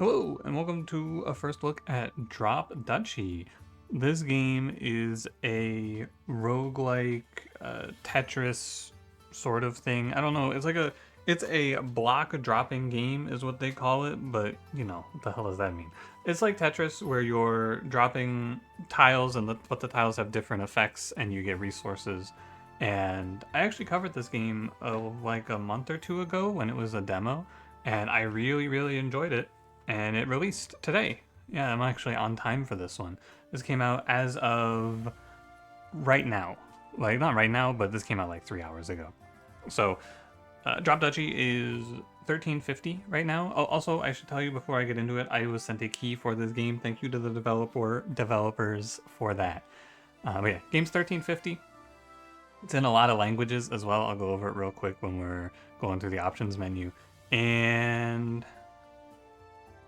Hello, and welcome to a first look at Duchy. This game is a roguelike Tetris sort of thing. I don't know. It's a block dropping game is what they call it, but you know, what the hell does that mean? It's like Tetris where you're dropping tiles but the tiles have different effects and you get resources. And I actually covered this game like a month or two ago when it was a demo, and I really enjoyed it, and it released today. Yeah, I'm actually on time for this one. This came out as of right now. Like, not right now, but this came out like 3 hours ago. So, Drop Duchy is 1350 right now. Oh, also, I should tell you before I get into it, I was sent a key for this game. Thank you to the developers for that. But yeah, game's 1350. It's in a lot of languages as well. I'll go over it real quick when we're going through the options menu. And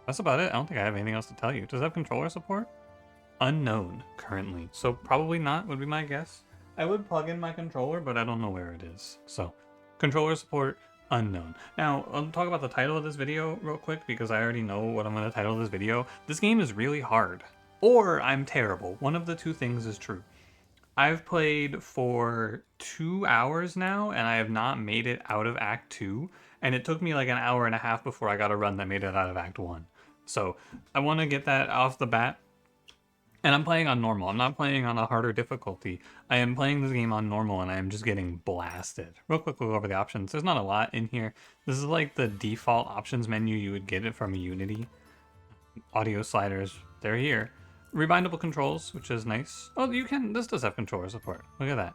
that's about it. I don't think I have anything else to tell you. Does it have controller support? Unknown currently. So probably not would be my guess. I would plug in my controller, but I don't know where it is. So controller support, unknown. Now, I'll talk about the title of this video real quick because I already know what I'm going to title this video. This game is really hard. Or I'm terrible. One of the two things is true. I've played for 2 hours now, and I have not made it out of Act 2, and it took me like an hour and a half before I got a run that made it out of Act 1. So I want to get that off the bat, and I'm playing on normal. I'm not playing on a harder difficulty. I am playing this game on normal, and I am just getting blasted. Real quick, we'll go over the options. There's not a lot in here. This is like the default options menu you would get it from a Unity. Audio sliders, they're here. Rebindable controls, which is nice. Oh, this does have controller support. Look at that.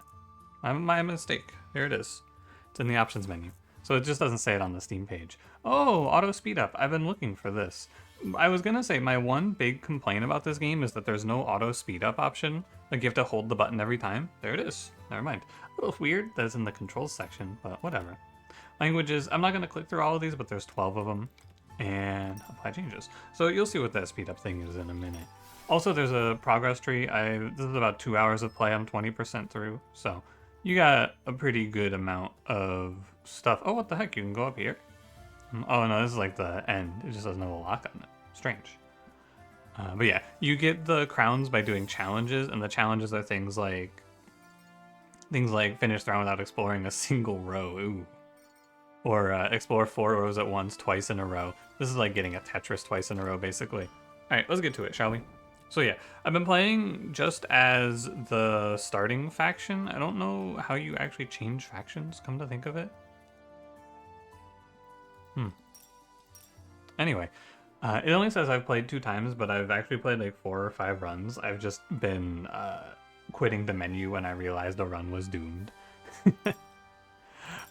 My mistake. Here it is. It's in the options menu. So it just doesn't say it on the Steam page. Oh, auto speed up. I've been looking for this. I was gonna say my one big complaint about this game is that there's no auto speed up option. Like you have to hold the button every time. There it is. Never mind. A little weird that it's in the controls section, but whatever. Languages, I'm not gonna click through all of these, but there's 12 of them. And apply changes. So you'll see what that speed up thing is in a minute. Also, there's a progress tree. This is about 2 hours of play. I'm 20% through, so you got a pretty good amount of stuff. Oh, what the heck? You can go up here. Oh no, this is like the end. It just doesn't have a lock on it. Strange. But yeah, you get the crowns by doing challenges, and the challenges are things like finish the round without exploring a single row. Ooh. Or explore 4 rows at once, twice in a row. This is like getting a Tetris twice in a row, basically. All right, let's get to it, shall we? So yeah, I've been playing just as the starting faction. I don't know how you actually change factions, come to think of it. Anyway, it only says I've played 2 times, but I've actually played like 4 or 5 runs. I've just been quitting the menu when I realized the run was doomed.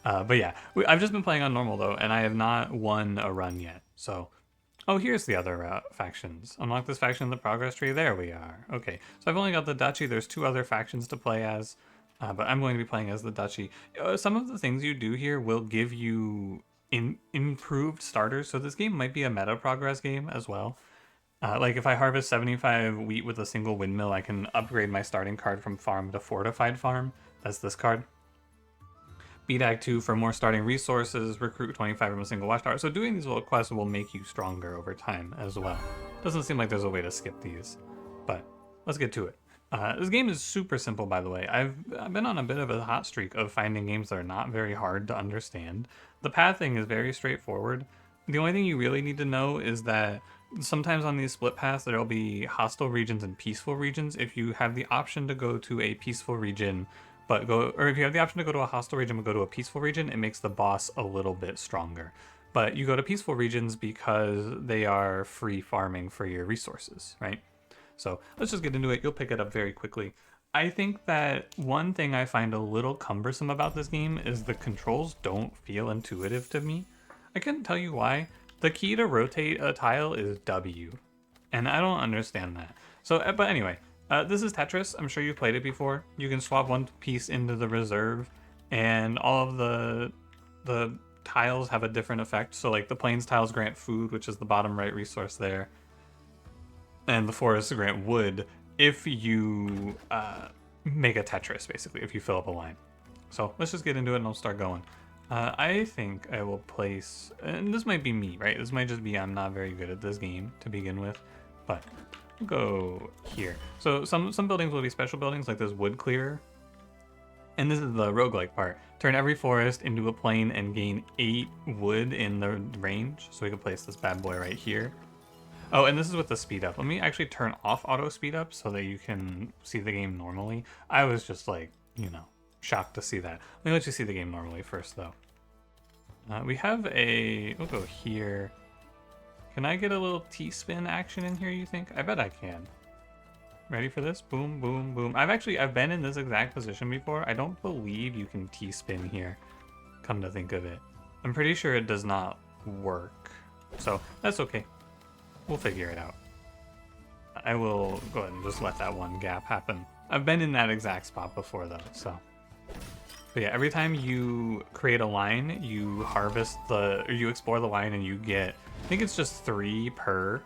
But yeah, I've just been playing on normal though, and I have not won a run yet, so... Oh, here's the other factions. Unlock this faction in the progress tree. There we are. Okay, so I've only got the Duchy. There's 2 other factions to play as, but I'm going to be playing as the Duchy. Some of the things you do here will give you improved starters, so this game might be a meta progress game as well. Like if I harvest 75 wheat with a single windmill, I can upgrade my starting card from farm to fortified farm. That's this card. Beat Act 2 for more starting resources, recruit 25 from a single watchtower. So doing these little quests will make you stronger over time as well. Doesn't seem like there's a way to skip these, but let's get to it. This game is super simple, by the way. I've been on a bit of a hot streak of finding games that are not very hard to understand. The pathing is very straightforward. The only thing you really need to know is that sometimes on these split paths there'll be hostile regions and peaceful regions. If you have the option to go to a peaceful region, if you have the option to go to a hostile region but go to a peaceful region, it makes the boss a little bit stronger. But you go to peaceful regions because they are free farming for your resources, right? So let's just get into it. You'll pick it up very quickly. I think that one thing I find a little cumbersome about this game is the controls don't feel intuitive to me. I couldn't tell you why. The key to rotate a tile is W, and I don't understand that. So, but anyway, this is Tetris. I'm sure you've played it before. You can swap one piece into the reserve, and all of the tiles have a different effect. So like the plains tiles grant food, which is the bottom right resource there, and the forests grant wood if you make a Tetris, basically, if you fill up a line. So let's just get into it and I'll start going. I think I will place, and this might be me, right? This might just be I'm not very good at this game to begin with, but we'll go here. So some buildings will be special buildings like this wood clearer. And this is the roguelike part. Turn every forest into a plain and gain 8 wood in the range. So we can place this bad boy right here. Oh, and this is with the speed up. Let me actually turn off auto speed up so that you can see the game normally. I was just like, you know, shocked to see that. Let me let you see the game normally first though. We have we'll go here. Can I get a little T-spin action in here, you think? I bet I can. Ready for this? Boom, boom, boom. I've been in this exact position before. I don't believe you can T-spin here, come to think of it. I'm pretty sure it does not work. So that's okay. We'll figure it out. I will go ahead and just let that one gap happen. I've been in that exact spot before though, so. But yeah, every time you create a line, you harvest or you explore the line and you get, I think it's just 3 per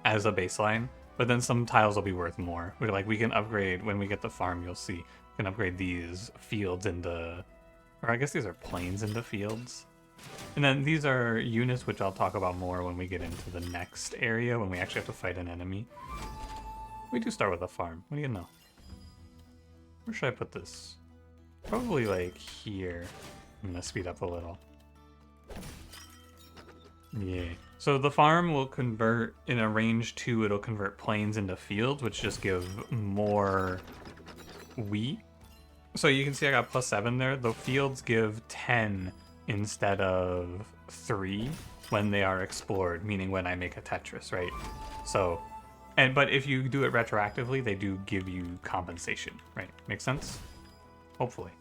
as a baseline. But then some tiles will be worth more. We can upgrade, when we get the farm, you'll see. We can upgrade these fields into, or I guess these are plains into fields. And then these are units, which I'll talk about more when we get into the next area, when we actually have to fight an enemy. We do start with a farm. What do you know? Where should I put this? Probably like here. I'm gonna speed up a little. Yeah. So the farm will convert in a range 2, it'll convert plains into fields, which just give more wheat. So you can see I got +7 there. The fields give 10 instead of 3 when they are explored, meaning when I make a Tetris, right? So, but if you do it retroactively, they do give you compensation, right? Make sense? Hopefully.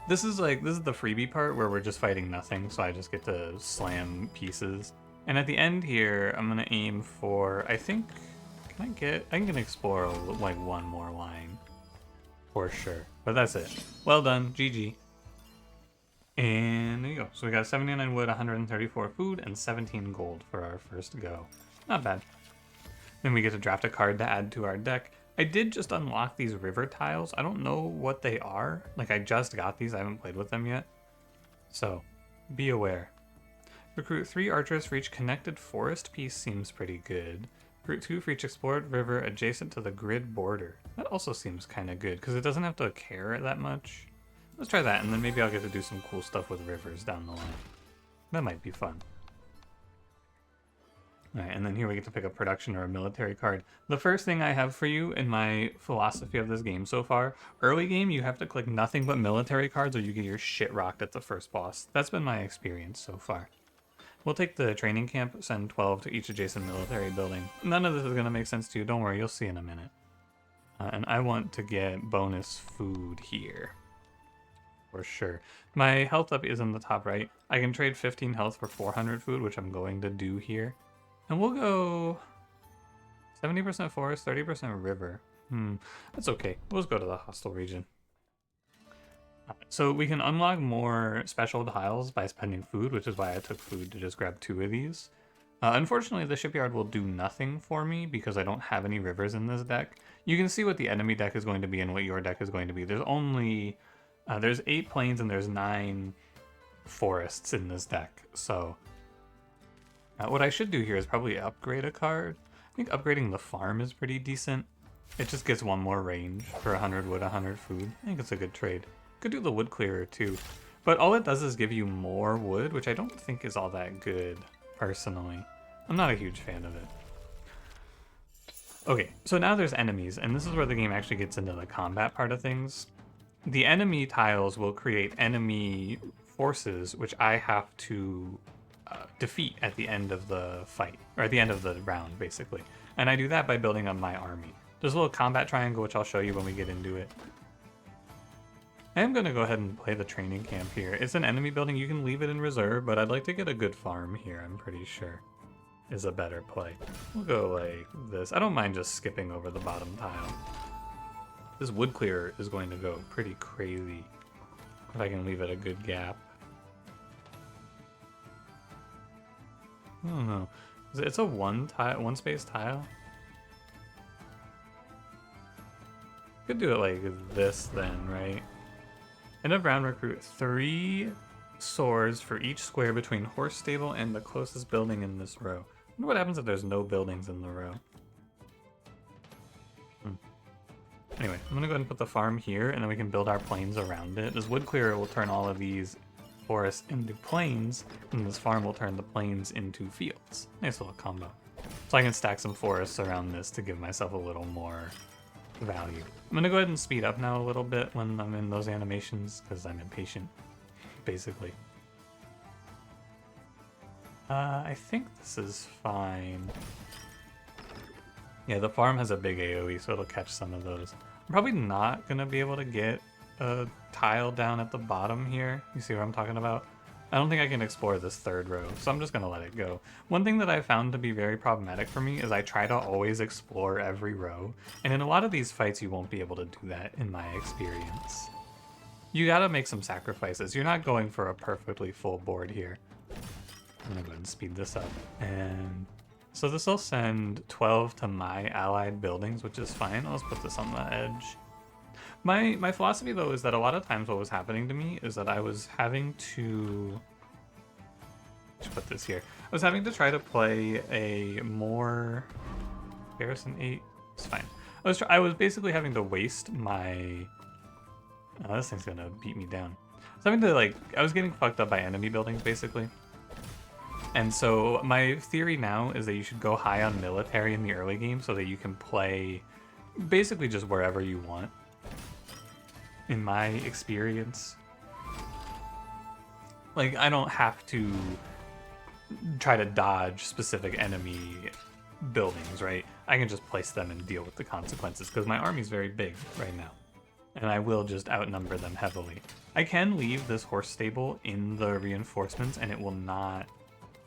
This is the freebie part where we're just fighting nothing, so I just get to slam pieces. And at the end here, I'm gonna aim for, I think, I can explore like one more line. For sure. But that's it. Well done, GG. And there you go. So we got 79 wood, 134 food, and 17 gold for our first go. Not bad. Then we get to draft a card to add to our deck. I did just unlock these river tiles. I don't know what they are. Like, I just got these. I haven't played with them yet. So, be aware. Recruit 3 archers for each connected forest piece seems pretty good. Recruit 2 for each explored river adjacent to the grid border. That also seems kind of good, because it doesn't have to care that much. Let's try that, and then maybe I'll get to do some cool stuff with rivers down the line. That might be fun. Alright, and then here we get to pick a production or a military card. The first thing I have for you in my philosophy of this game so far, early game you have to click nothing but military cards or you get your shit rocked at the first boss. That's been my experience so far. We'll take the training camp, send 12 to each adjacent military building. None of this is going to make sense to you, don't worry, you'll see in a minute. And I want to get bonus food here. For sure. My health up is in the top right. I can trade 15 health for 400 food, which I'm going to do here. And we'll go 70% forest, 30% river. That's okay. We'll just go to the hostile region. So we can unlock more special tiles by spending food, which is why I took food to just grab 2 of these. Unfortunately, the shipyard will do nothing for me because I don't have any rivers in this deck. You can see what the enemy deck is going to be and what your deck is going to be. There's only, there's 8 plains and there's 9 forests in this deck. So what I should do here is probably upgrade a card. I think upgrading the farm is pretty decent. It just gets 1 more range for 100 wood, 100 food. I think it's a good trade. Could do the wood clearer too. But all it does is give you more wood, which I don't think is all that good, personally. I'm not a huge fan of it. Okay, so now there's enemies, and this is where the game actually gets into the combat part of things. The enemy tiles will create enemy forces, which I have to defeat at the end of the fight, or at the end of the round, basically. And I do that by building up my army. There's a little combat triangle, which I'll show you when we get into it. I am going to go ahead and play the training camp here. It's an enemy building. You can leave it in reserve, but I'd like to get a good farm here, I'm pretty sure, is a better play. We'll go like this. I don't mind just skipping over the bottom tile. This wood clearer is going to go pretty crazy if I can leave it a good gap. I don't know. It's a one space tile. Could do it like this then, right? End of round, recruit 3 swords for each square between horse stable and the closest building in this row. I wonder what happens if there's no buildings in the row. Anyway, I'm gonna go ahead and put the farm here, and then we can build our plains around it. This wood clearer will turn all of these forests into plains, and this farm will turn the plains into fields. Nice little combo. So I can stack some forests around this to give myself a little more value. I'm gonna go ahead and speed up now a little bit when I'm in those animations, because I'm impatient, basically. I think this is fine. Yeah, the farm has a big AoE, so it'll catch some of those. I'm probably not gonna be able to get a tile down at the bottom here. You see what I'm talking about? I don't think I can explore this third row, so I'm just gonna let it go. One thing that I found to be very problematic for me is I try to always explore every row, and in a lot of these fights you won't be able to do that in my experience. You gotta make some sacrifices. You're not going for a perfectly full board here. I'm gonna go ahead and speed this up. And so this will send 12 to my allied buildings, which is fine. Let's put this on the edge. My philosophy, though, is that a lot of times what was happening to me is that I was having to... Let's put this here. I was having to try to play a more... Garrison 8? It's fine. I was basically having to waste my... Oh, this thing's gonna beat me down. I was having to, I was getting fucked up by enemy buildings, basically. And so my theory now is that you should go high on military in the early game so that you can play basically just wherever you want. In my experience, I don't have to try to dodge specific enemy buildings, right? I can just place them and deal with the consequences because my army's very big right now, and I will just outnumber them heavily. I can leave this horse stable in the reinforcements and it will not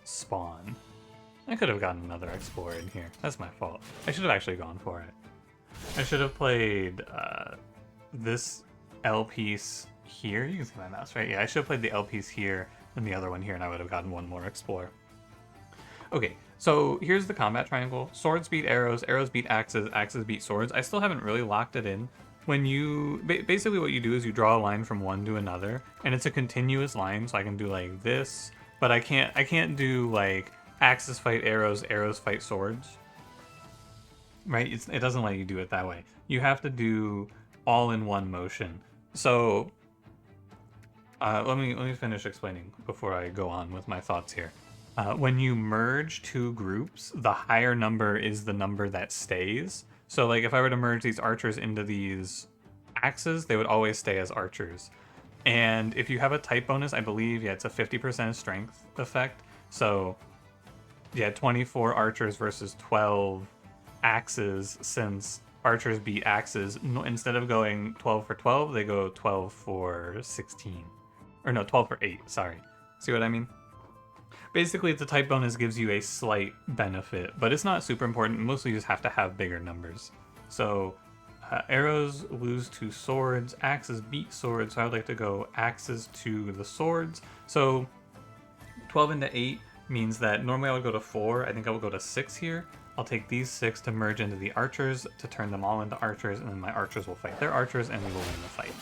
spawn. I could have gotten another explorer in here. That's my fault. I should have actually gone for it. I should have played this L piece here. You can see my mouse, right? Yeah, I should have played the L piece here and the other one here, and I would have gotten one more explorer. Okay, so here's the combat triangle. Swords beat arrows, arrows beat axes, axes beat swords. I still haven't really locked it in. When you... Basically what you do is you draw a line from one to another, and it's a continuous line, so I can do like this, but I can't do like axes fight arrows, arrows fight swords. Right? It doesn't let you do it that way. You have to do all in one motion. So let me finish explaining before I go on with my thoughts here. When you merge two groups, the higher number is the number that stays. So if I were to merge these archers into these axes, they would always stay as archers. And if you have a type bonus, I believe, yeah, it's a 50% strength effect. So yeah, 24 archers versus 12 axes, since archers beat axes. Instead of going 12 for 12, they go 12 for 16. Or no, 12 for 8, sorry. See what I mean? Basically, the type bonus gives you a slight benefit, but it's not super important. Mostly you just have to have bigger numbers. So arrows lose to swords, axes beat swords, so I would like to go axes to the swords. So 12 into 8 means that normally I would go to 4. I think I will go to 6 here. I'll take these 6 to merge into the archers, to turn them all into archers, and then my archers will fight their archers, and we will win the fight.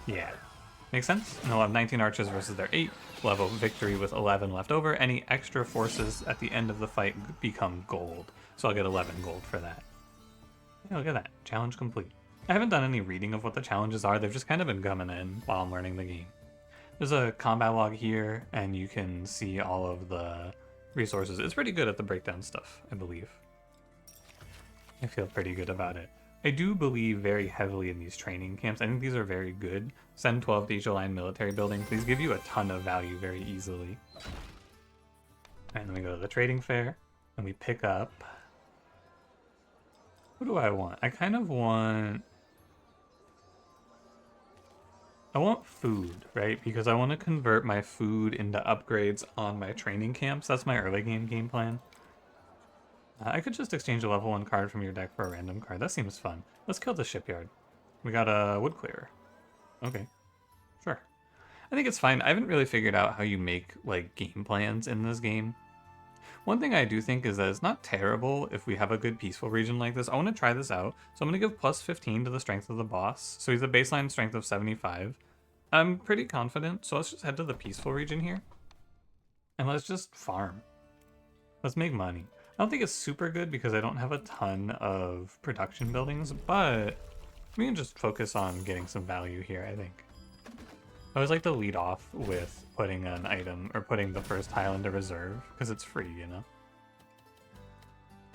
Yeah. Makes sense? And I'll have 19 archers versus their 8. We'll have a victory with 11 left over. Any extra forces at the end of the fight become gold. So I'll get 11 gold for that. Yeah, look at that. Challenge complete. I haven't done any reading of what the challenges are. They've just kind of been coming in while I'm learning the game. There's a combat log here, and you can see all of the resources. It's pretty good at the breakdown stuff, I believe. I feel pretty good about it. I do believe very heavily in these training camps. I think these are very good. Send 12 to each aligned military buildings. These give you a ton of value very easily. And then we go to the trading fair, and we pick up... What do I want? I kind of want... I want food, right? Because I want to convert my food into upgrades on my training camps. That's my early game plan. I could just exchange a level 1 card from your deck for a random card. That seems fun. Let's kill the shipyard. We got a wood clearer. Okay. Sure. I think it's fine. I haven't really figured out how you make, game plans in this game. One thing I do think is that it's not terrible if we have a good peaceful region like this. I want to try this out. So I'm going to give plus 15 to the strength of the boss. So he's a baseline strength of 75. I'm pretty confident, so let's just head to the peaceful region here. And let's just farm. Let's make money. I don't think it's super good because I don't have a ton of production buildings, but we can just focus on getting some value here, I think. I always like to lead off with putting an item, or putting the first tile into reserve, because it's free, you know?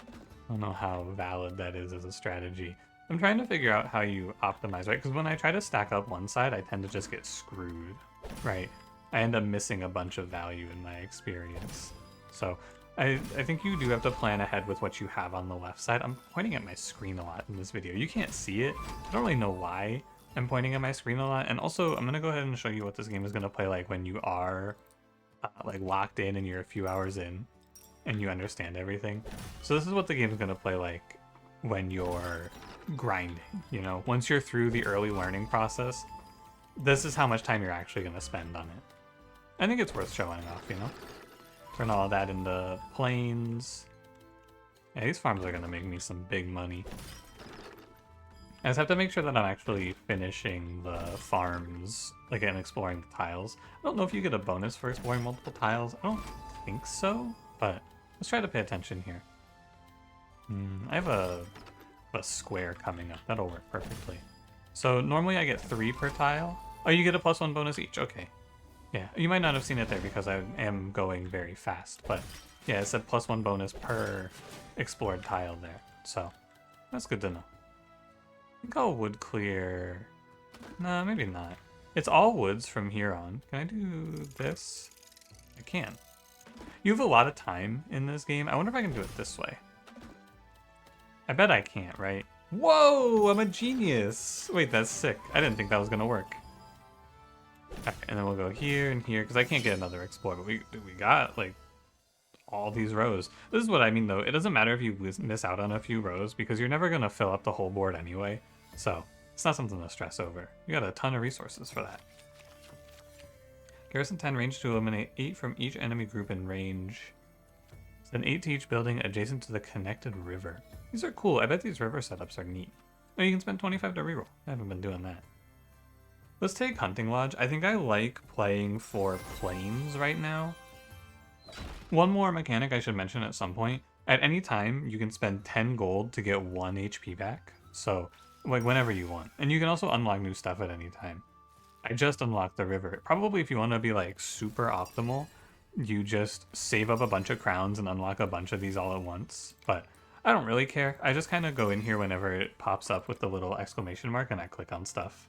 I don't know how valid that is as a strategy. I'm trying to figure out how you optimize, right? Because when I try to stack up one side, I tend to just get screwed, right? I end up missing a bunch of value in my experience. So I think you do have to plan ahead with what you have on the left side. I'm pointing at my screen a lot in this video. You can't see it. I don't really know why I'm pointing at my screen a lot. And also, I'm going to go ahead and show you what this game is going to play like when you are like locked in and you're a few hours in and you understand everything. So this is what the game is going to play like when you're grinding, you know? Once you're through the early learning process, this is how much time you're actually going to spend on it. I think it's worth showing off, you know? Turn all of that into plains. Yeah, these farms are going to make me some big money. I just have to make sure that I'm actually finishing the farms, like, and exploring the tiles. I don't know if you get a bonus for exploring multiple tiles. I don't think so, but let's try to pay attention here. I have a square coming up. That'll work perfectly. So normally I get 3 per tile. Oh, you get a +1 bonus each. Okay. Yeah, you might not have seen it there because I am going very fast, but yeah, it said +1 bonus per explored tile there. So that's good to know. I think I'll wood clear. Nah, maybe not. It's all woods from here on. Can I do this? I can. You have a lot of time in this game. I wonder if I can do it this way. I bet I can't, right? Whoa, I'm a genius. Wait, that's sick. I didn't think that was gonna work. Okay, and then we'll go here and here, because I can't get another explore, but we got, like, all these rows. This is what I mean, though. It doesn't matter if you miss out on a few rows, because you're never going to fill up the whole board anyway. So, it's not something to stress over. You got a ton of resources for that. Garrison 10, range to eliminate 8 from each enemy group in range. Send 8 to each building adjacent to the connected river. These are cool. I bet these river setups are neat. Oh, you can spend 25 to reroll. I haven't been doing that. Let's take Hunting Lodge. I think I like playing for plains right now. One more mechanic I should mention at some point. At any time, you can spend 10 gold to get 1 HP back. So, like, whenever you want. And you can also unlock new stuff at any time. I just unlocked the river. Probably if you want to be, like, super optimal, you just save up a bunch of crowns and unlock a bunch of these all at once. But I don't really care. I just kind of go in here whenever it pops up with the little exclamation mark and I click on stuff.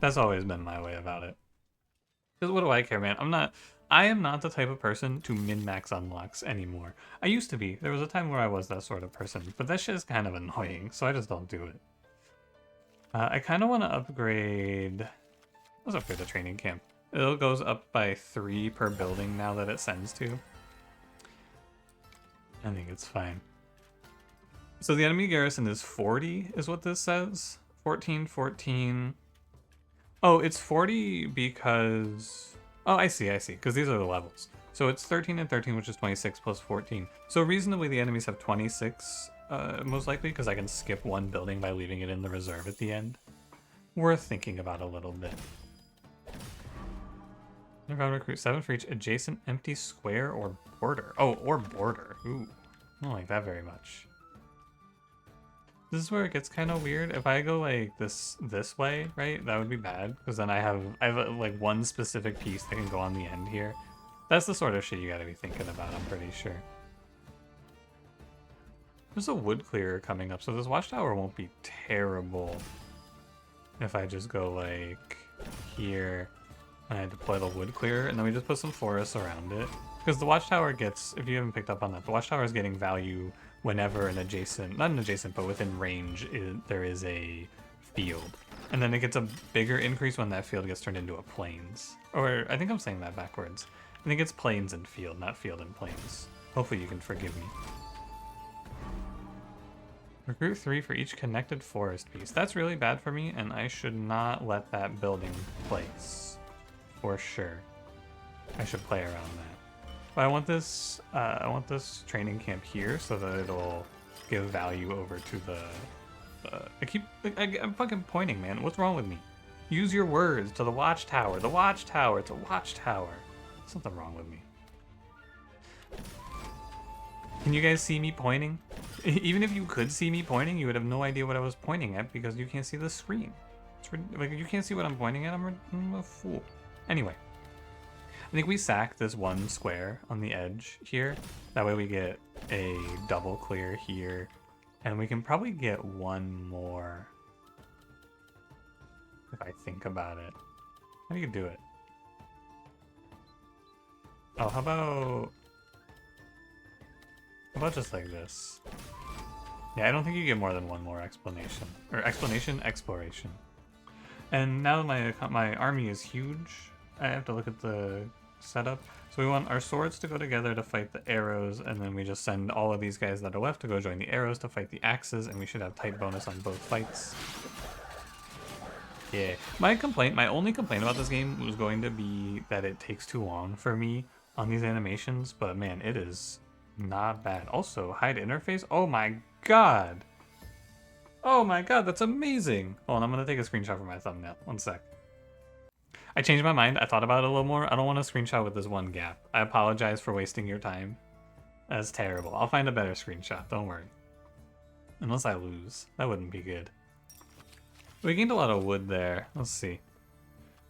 That's always been my way about it. Because what do I care, man? I am not the type of person to min-max unlocks anymore. I used to be. There was a time where I was that sort of person, but that shit is kind of annoying, so I just don't do it. I kind of want to upgrade... Let's upgrade the training camp. It goes up by 3 per building now that it sends to. I think it's fine. So the enemy garrison is 40, is what this says. 14, 14... Oh, it's 40 because... Oh, I see, because these are the levels. So it's 13 and 13, which is 26 plus 14. So reasonably, the enemies have 26, most likely, because I can skip 1 building by leaving it in the reserve at the end. Worth thinking about a little bit. Underground recruit 7 for each adjacent empty square or border. Oh, or border. Ooh, I don't like that very much. This is where it gets kind of weird. If I go like this way, right, that would be bad because then I have like 1 specific piece that can go on the end here. That's the sort of shit you gotta be thinking about, I'm pretty sure. There's a wood clearer coming up, so this watchtower won't be terrible if I just go like here and I deploy the wood clearer and then we just put some forests around it. Because the watchtower gets, if you haven't picked up on that, the watchtower is getting value whenever an adjacent, not an adjacent, but within range, there is a field. And then it gets a bigger increase when that field gets turned into a plains. Or, I think I'm saying that backwards. I think it's plains and field, not field and plains. Hopefully you can forgive me. Recruit 3 for each connected forest piece. That's really bad for me, and I should not let that building place. For sure. I should play around that. But I want this training camp here so that it'll give value over to the... I'm fucking pointing, man. What's wrong with me? Use your words to the watchtower. The watchtower. It's a watchtower. Something wrong with me. Can you guys see me pointing? Even if you could see me pointing, you would have no idea what I was pointing at because you can't see the screen. Like, you can't see what I'm pointing at. I'm a fool. Anyway, I think we sack this one square on the edge here. That way we get a double clear here. And we can probably get one more if I think about it. How do you do it? Oh, how about just like this? Yeah, I don't think you get more than one more explanation. Or exploration. And now that my army is huge, I have to look at the setup. So we want our swords to go together to fight the arrows, and then we just send all of these guys that are left to go join the arrows to fight the axes, and we should have tight bonus on both fights. Yeah. My only complaint about this game was going to be that it takes too long for me on these animations, but man, it is not bad. Also, hide interface. Oh my god! Oh my god, that's amazing! Hold on, I'm gonna take a screenshot for my thumbnail. One sec. I changed my mind. I thought about it a little more. I don't want a screenshot with this one gap. I apologize for wasting your time. That's terrible. I'll find a better screenshot. Don't worry. Unless I lose. That wouldn't be good. We gained a lot of wood there. Let's see.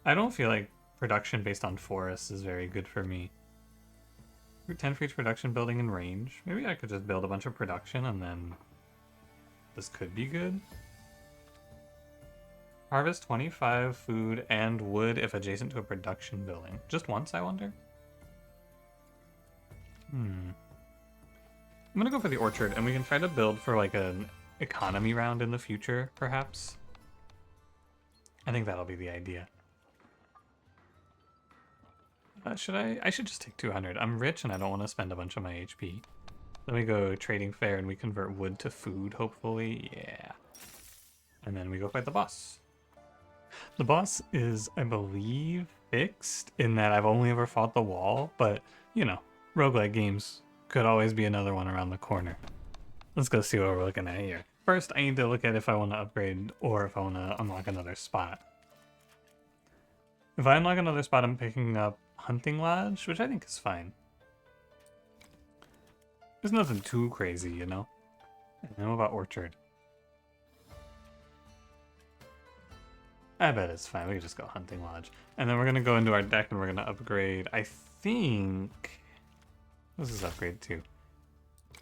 I don't feel like production based on forests is very good for me. 10 for each production building in range. Maybe I could just build a bunch of production and then this could be good. Harvest 25 food and wood if adjacent to a production building. Just once, I wonder? I'm gonna go for the orchard, and we can try to build for like an economy round in the future, perhaps. I think that'll be the idea. I should just take 200. I'm rich and I don't want to spend a bunch of my HP. Then we go trading fair and we convert wood to food, hopefully. Yeah. And then we go fight the boss. The boss is, I believe, fixed in that I've only ever fought the wall, but, you know, roguelike games could always be another one around the corner. Let's go see what we're looking at here. First, I need to look at if I want to upgrade or if I want to unlock another spot. If I unlock another spot, I'm picking up Hunting Lodge, which I think is fine. There's nothing too crazy, you know? And then what about Orchard? I bet it's fine. We can just go Hunting Lodge. And then we're going to go into our deck and we're going to upgrade, I think... What does this upgrade to?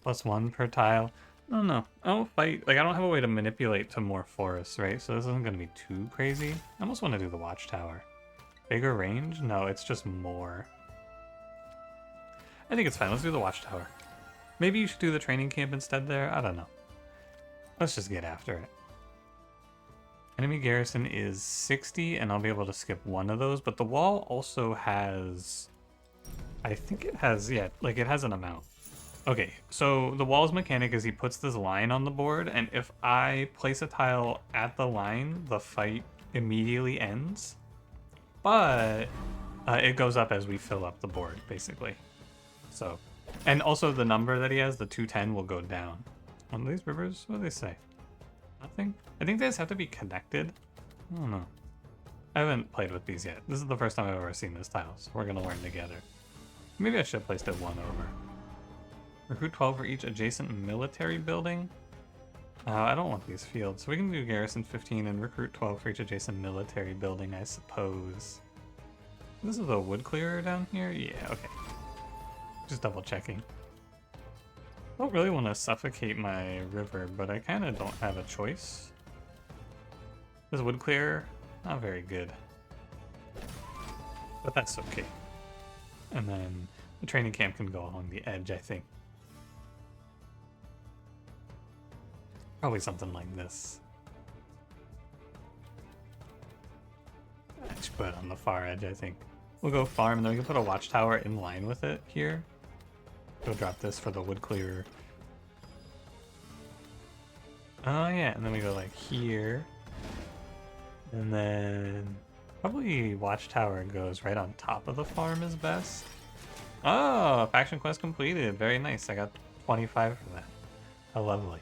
+1 per tile. No. I don't fight. Like, I don't have a way to manipulate to more forests, right? So this isn't going to be too crazy. I almost want to do the Watchtower. Bigger range? No, it's just more. I think it's fine. Let's do the Watchtower. Maybe you should do the training camp instead there. I don't know. Let's just get after it. Enemy garrison is 60, and I'll be able to skip one of those. But the wall also has... I think it has... Yeah, like it has an amount. Okay, so the wall's mechanic is he puts this line on the board, and if I place a tile at the line, the fight immediately ends. But it goes up as we fill up the board, basically. So, and also the number that he has, the 210, will go down. On these rivers, what do they say? Nothing? I think they just have to be connected. I don't know. I haven't played with these yet. This is the first time I've ever seen this tile, so we're gonna learn together. Maybe I should have placed it one over. Recruit 12 for each adjacent military building. I don't want these fields, so we can do garrison 15 and recruit 12 for each adjacent military building, I suppose. This is a wood clearer down here? Yeah, okay. Just double checking. I don't really want to suffocate my river, but I kind of don't have a choice. This wood clearer, not very good. But that's okay. And then the training camp can go along the edge, I think. Probably something like this. I should put it on the far edge, I think. We'll go farm, and then we can put a watchtower in line with it here. Go drop this for the wood clearer. Oh yeah, and then we go like here. And then probably watchtower goes right on top of the farm is best. Oh, faction quest completed. Very nice. I got 25 for that. How lovely.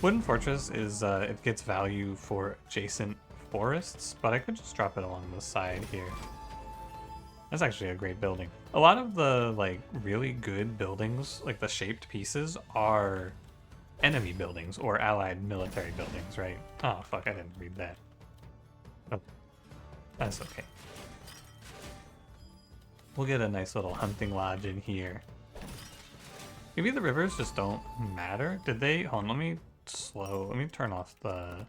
Wooden Fortress is, it gets value for adjacent forests, but I could just drop it along the side here. That's actually a great building. A lot of the, like, really good buildings, like the shaped pieces, are enemy buildings or allied military buildings, right? Oh, fuck, I didn't read that. Oh, that's okay. We'll get a nice little hunting lodge in here. Maybe the rivers just don't matter. Did they... Hold on, let me turn off the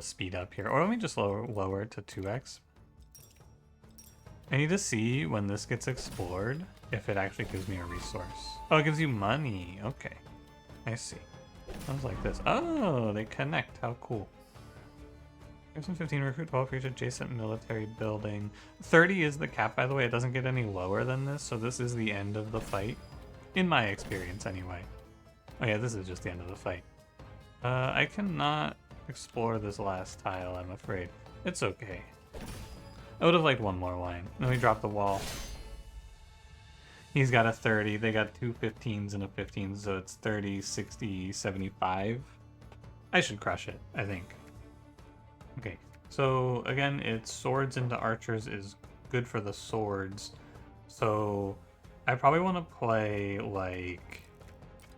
speed up here. Or let me just lower it to 2x. I need to see when this gets explored if it actually gives me a resource. Oh, it gives you money. Okay. I see. Sounds like this. Oh, they connect. How cool. Here's some 15 recruit 12 for each adjacent military building. 30 is the cap, by the way. It doesn't get any lower than this, so this is the end of the fight. In my experience, anyway. Oh yeah, this is just the end of the fight. I cannot explore this last tile, I'm afraid. It's okay. I would have liked one more line. Then we drop the wall. He's got a 30. They got two 15s and a 15, so it's 30, 60, 75. I should crush it, I think. Okay, so again, it's swords into archers is good for the swords. So I probably want to play, like,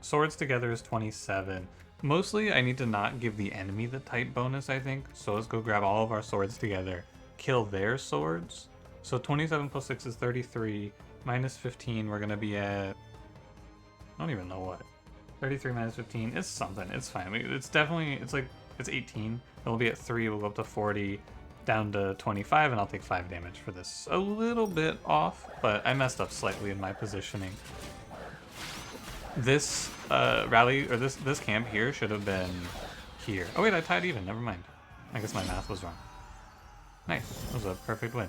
swords together is 27. Mostly, I need to not give the enemy the type bonus, I think. So let's go grab all of our swords together. Kill their swords. So 27 plus 6 is 33. Minus 15, we're going to be at... I don't even know what. 33 minus 15 is something. It's fine. It's definitely... It's like... It's 18. It'll be at 3. We'll go up to 40. Down to 25, and I'll take 5 damage for this. A little bit off, but I messed up slightly in my positioning. This rally, or this camp here should have been here. Oh wait, I tied even. Never mind. I guess my math was wrong. Nice. That was a perfect win.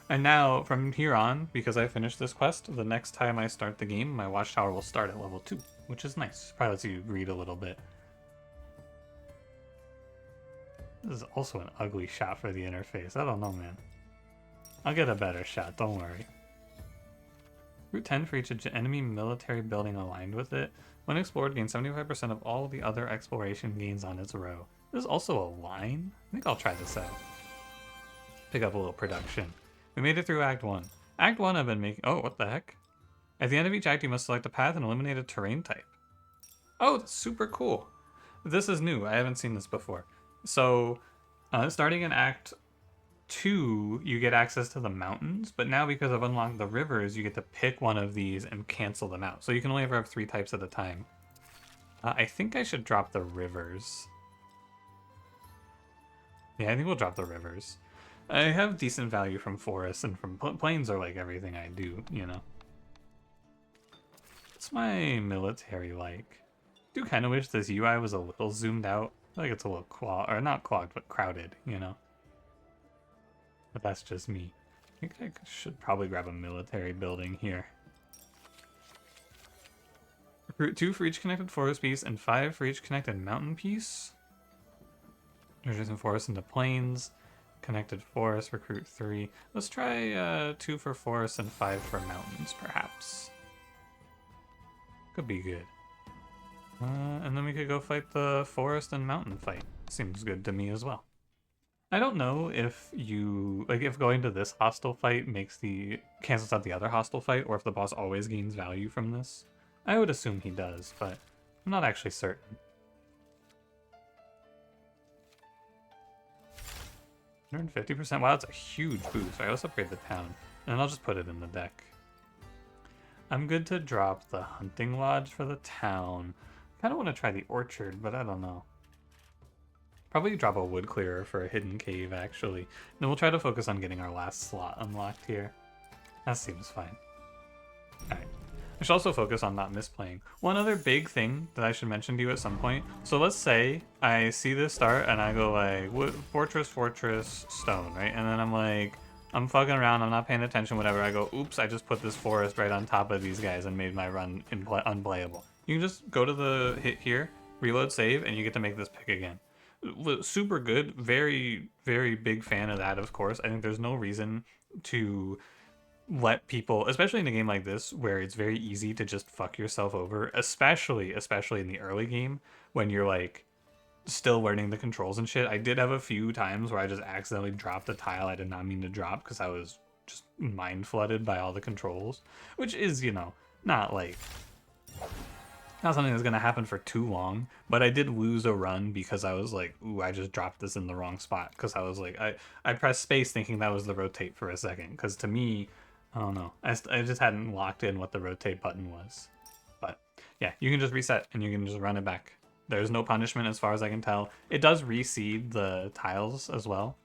And now, from here on, because I finished this quest, the next time I start the game, my watchtower will start at level 2, which is nice. Probably lets you read a little bit. This is also an ugly shot for the interface. I don't know, man. I'll get a better shot, don't worry. Route 10 for each enemy military building aligned with it. When explored, gain 75% of all the other exploration gains on its row. There's also a line? I think I'll try this out. Pick up a little production. We made it through Act 1. Act 1 I've been making... Oh, what the heck? At the end of each act, you must select a path and eliminate a terrain type. Oh, that's super cool. This is new. I haven't seen this before. So, starting in Act 2, you get access to the mountains, but now because I've unlocked the rivers, you get to pick one of these and cancel them out. So you can only ever have 3 types at a time. I think I should drop the rivers. Yeah, I think we'll drop the rivers. I have decent value from forests, and from plains are like everything I do, you know. What's my military like? I do kind of wish this UI was a little zoomed out. I feel like it's a little clogged, or not clogged, but crowded, you know. But that's just me. I think I should probably grab a military building here. Recruit 2 for each connected forest piece and 5 for each connected mountain piece. Introducing forest into plains. Connected forest, recruit 3. Let's try 2 for forest and 5 for mountains, perhaps. Could be good. And then we could go fight the forest and mountain fight. Seems good to me as well. I don't know if if going to this hostile fight cancels out the other hostile fight, or if the boss always gains value from this. I would assume he does, but I'm not actually certain. 150%. Wow, that's a huge boost. Alright, let's upgrade the town. And I'll just put it in the deck. I'm good to drop the hunting lodge for the town. I kind of want to try the orchard, but I don't know. Probably drop a wood clearer for a hidden cave, actually. Then we'll try to focus on getting our last slot unlocked here. That seems fine. Alright. I should also focus on not misplaying. One other big thing that I should mention to you at some point. So let's say I see this start and I go like, fortress, fortress, stone, right? And then I'm like, I'm fucking around, I'm not paying attention, whatever. I go, oops, I just put this forest right on top of these guys and made my run unplayable. You can just go to the hit here, reload save, and you get to make this pick again. Super good. Very, very big fan of that, of course. I think there's no reason to let people, especially in a game like this, where it's very easy to just fuck yourself over, especially in the early game, when you're like still learning the controls and shit. I did have a few times where I just accidentally dropped a tile I did not mean to drop because I was just mind flooded by all the controls, which is, you know, not like not something that's gonna happen for too long. But I did lose a run because I was like, ooh, I just dropped this in the wrong spot, because I was like, I pressed space thinking that was the rotate for a second, because to me, I don't know, I just hadn't locked in what the rotate button was. But yeah, you can just reset and you can just run it back. There's no punishment as far as I can tell. It does reseed the tiles as well.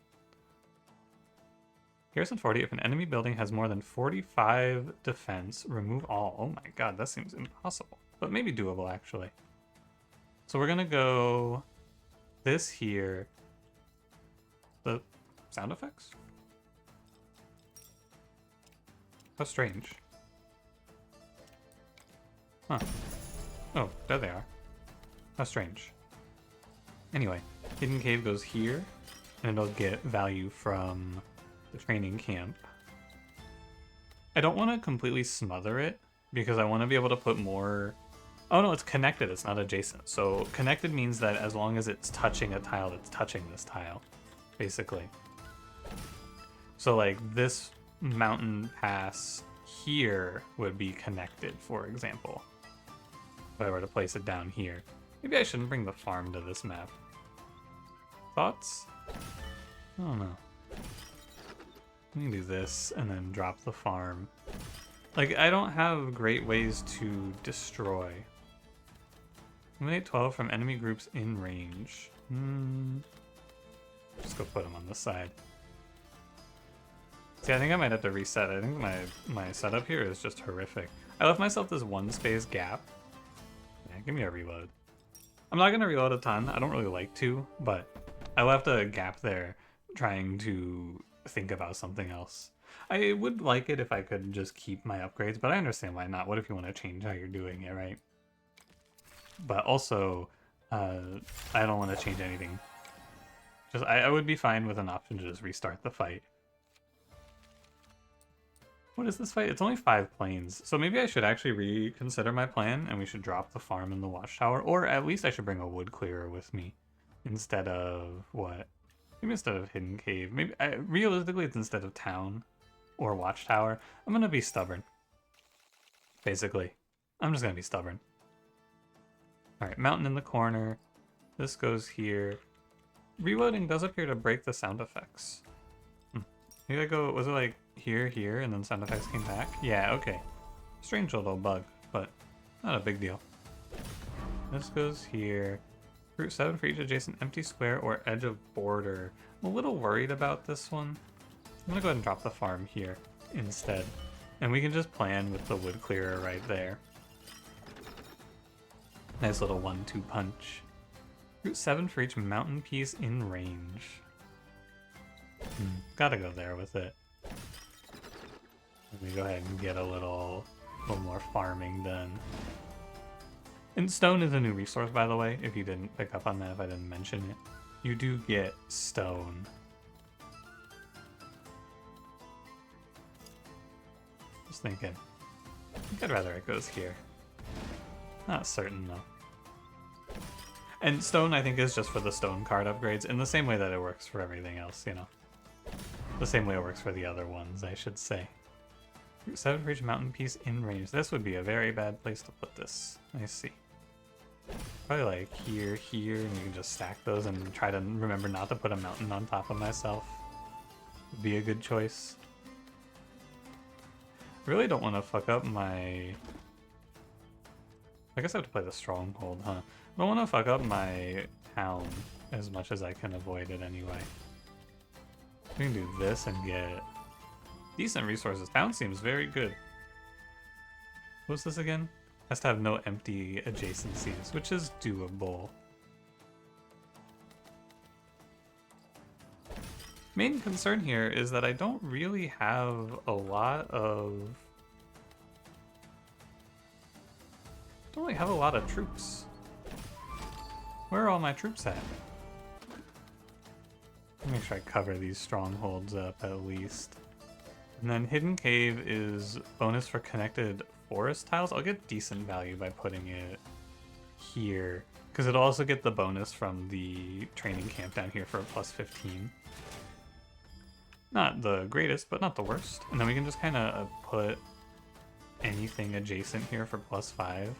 Garrison 40, if an enemy building has more than 45 defense, remove all. Oh my god, that seems impossible. But maybe doable, actually. So we're gonna go this here. The sound effects? How strange. Huh. Oh, there they are. How strange. Anyway, Hidden Cave goes here, and it'll get value from the training camp. I don't want to completely smother it, because I want to be able to put more... Oh no, it's connected, it's not adjacent. So connected means that as long as it's touching a tile that's touching this tile, basically. So like this mountain pass here would be connected, for example. If I were to place it down here. Maybe I shouldn't bring the farm to this map. Thoughts? I don't know. Let me do this and then drop the farm. Like, I don't have great ways to destroy. Eliminate 12 from enemy groups in range. Just go put them on the side. See, I think I might have to reset. I think my setup here is just horrific. I left myself this one space gap. Yeah, give me a reload. I'm not going to reload a ton. I don't really like to, but I left a gap there trying to think about something else. I would like it if I could just keep my upgrades, but I understand why not. What if you want to change how you're doing it, right? But also, I don't want to change anything. Just I would be fine with an option to just restart the fight. What is this fight? It's only 5 planes, so maybe I should actually reconsider my plan and we should drop the farm in the watchtower, or at least I should bring a wood clearer with me instead of what? Maybe instead of Hidden Cave. Maybe realistically it's instead of town or watchtower. I'm gonna be stubborn. Basically, I'm just gonna be stubborn. All right, mountain in the corner. This goes here. Reloading does appear to break the sound effects. Maybe I go, was it like here, here, and then sound effects came back? Yeah, okay. Strange little bug, but not a big deal. This goes here. Route 7 for each adjacent empty square or edge of border. I'm a little worried about this one. I'm gonna go ahead and drop the farm here instead. And we can just plan with the wood clearer right there. Nice little 1-2 punch. Route 7 for each mountain piece in range. Gotta go there with it. Let me go ahead and get a little more farming done. And stone is a new resource, by the way, if you didn't pick up on that, if I didn't mention it. You do get stone. Just thinking. I think I'd rather it goes here. Not certain, though. And stone, I think, is just for the stone card upgrades, in the same way that it works for everything else, you know. The same way it works for the other ones, I should say. Route 7 for each mountain piece in range. This would be a very bad place to put this. I see. Probably like here, here, and you can just stack those and try to remember not to put a mountain on top of myself. Would be a good choice. Really don't want to fuck up my... I guess I have to play the stronghold, huh? I don't want to fuck up my town as much as I can avoid it anyway. We can do this and get decent resources. Town seems very good. What's this again? Has to have no empty adjacencies, which is doable. Main concern here is that I don't really have a lot of... don't really have a lot of troops. Where are all my troops at? Let me make sure I cover these strongholds up at least. And then Hidden Cave is bonus for connected forest tiles. I'll get decent value by putting it here. Because it'll also get the bonus from the training camp down here for a plus 15. Not the greatest, but not the worst. And then we can just kind of put anything adjacent here for plus 5.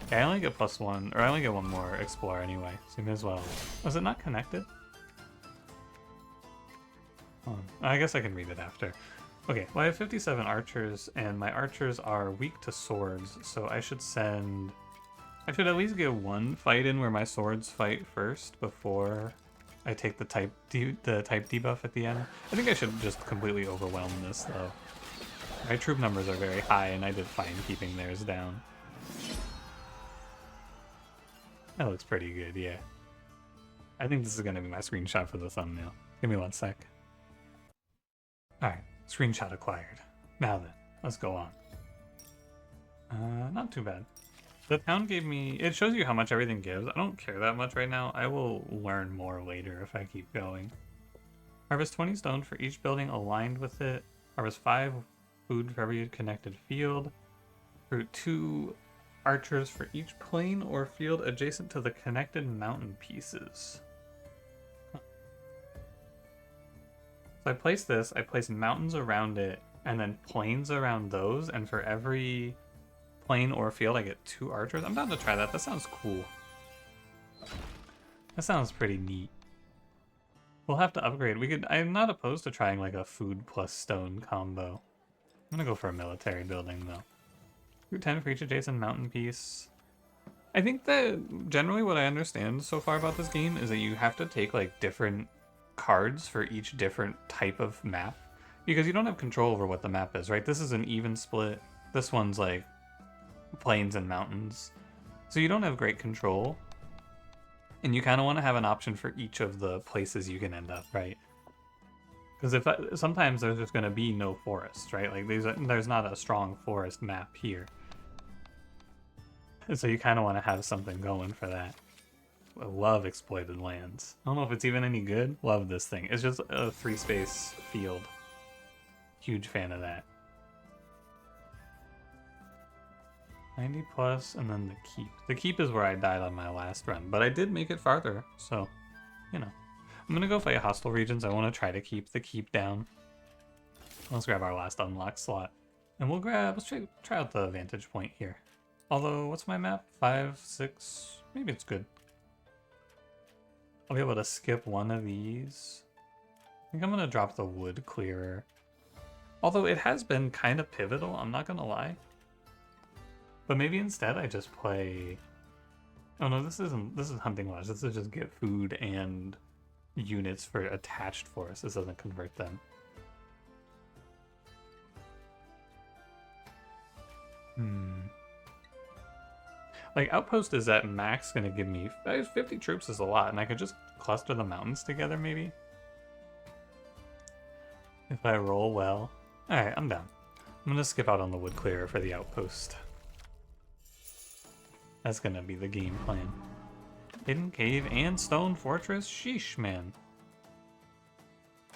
Okay, I only get plus 1, or I only get 1 more explore anyway, so you may as well. Was it not connected? Oh, I guess I can read it after. Okay, well I have 57 archers, and my archers are weak to swords, so I should send... I should at least get 1 fight in where my swords fight first before I take the type debuff at the end. I think I should just completely overwhelm this though. My troop numbers are very high, and I did fine keeping theirs down. That looks pretty good, yeah. I think this is gonna be my screenshot for the thumbnail. Give me 1 sec. Alright, screenshot acquired. Now then, let's go on. Not too bad. The town gave me... It shows you how much everything gives. I don't care that much right now. I will learn more later if I keep going. Harvest 20 stone for each building aligned with it. Harvest 5 food for every connected field. Recruit 2 archers for each plain or field adjacent to the connected mountain pieces. Huh. So I place this, I place mountains around it, and then plains around those, and for every plain or field I get 2 archers. I'm down to try that. That sounds cool. That sounds pretty neat. We'll have to upgrade. I'm not opposed to trying like a food plus stone combo. I'm gonna go for a military building though. Route 10 for each adjacent mountain piece. I think that generally what I understand so far about this game is that you have to take like different cards for each different type of map, because you don't have control over what the map is, right? This is an even split. This one's like plains and mountains. So you don't have great control. And you kind of want to have an option for each of the places you can end up, right? Because sometimes there's just going to be no forest, right? Like there's not a strong forest map here. And so you kind of want to have something going for that. I love exploited lands. I don't know if it's even any good. Love this thing. It's just a 3-space field. Huge fan of that. 90 plus, and then the keep. The keep is where I died on my last run, but I did make it farther, so, you know. I'm gonna go fight hostile regions. I want to try to keep the keep down. Let's grab our last unlock slot. And let's try out the vantage point here. Although, what's my map? 5, 6, maybe it's good. I'll be able to skip one of these. I think I'm gonna drop the wood clearer. Although it has been kind of pivotal, I'm not gonna lie. But maybe instead I just play... Oh no, this is Hunting Lodge. This is just get food and units for attached forests. This doesn't convert them. Like, Outpost is at max gonna give me... 50 troops is a lot, and I could just cluster the mountains together, maybe? If I roll well. Alright, I'm down. I'm gonna skip out on the wood clearer for the Outpost. That's gonna be the game plan. Hidden Cave and Stone Fortress? Sheesh, man.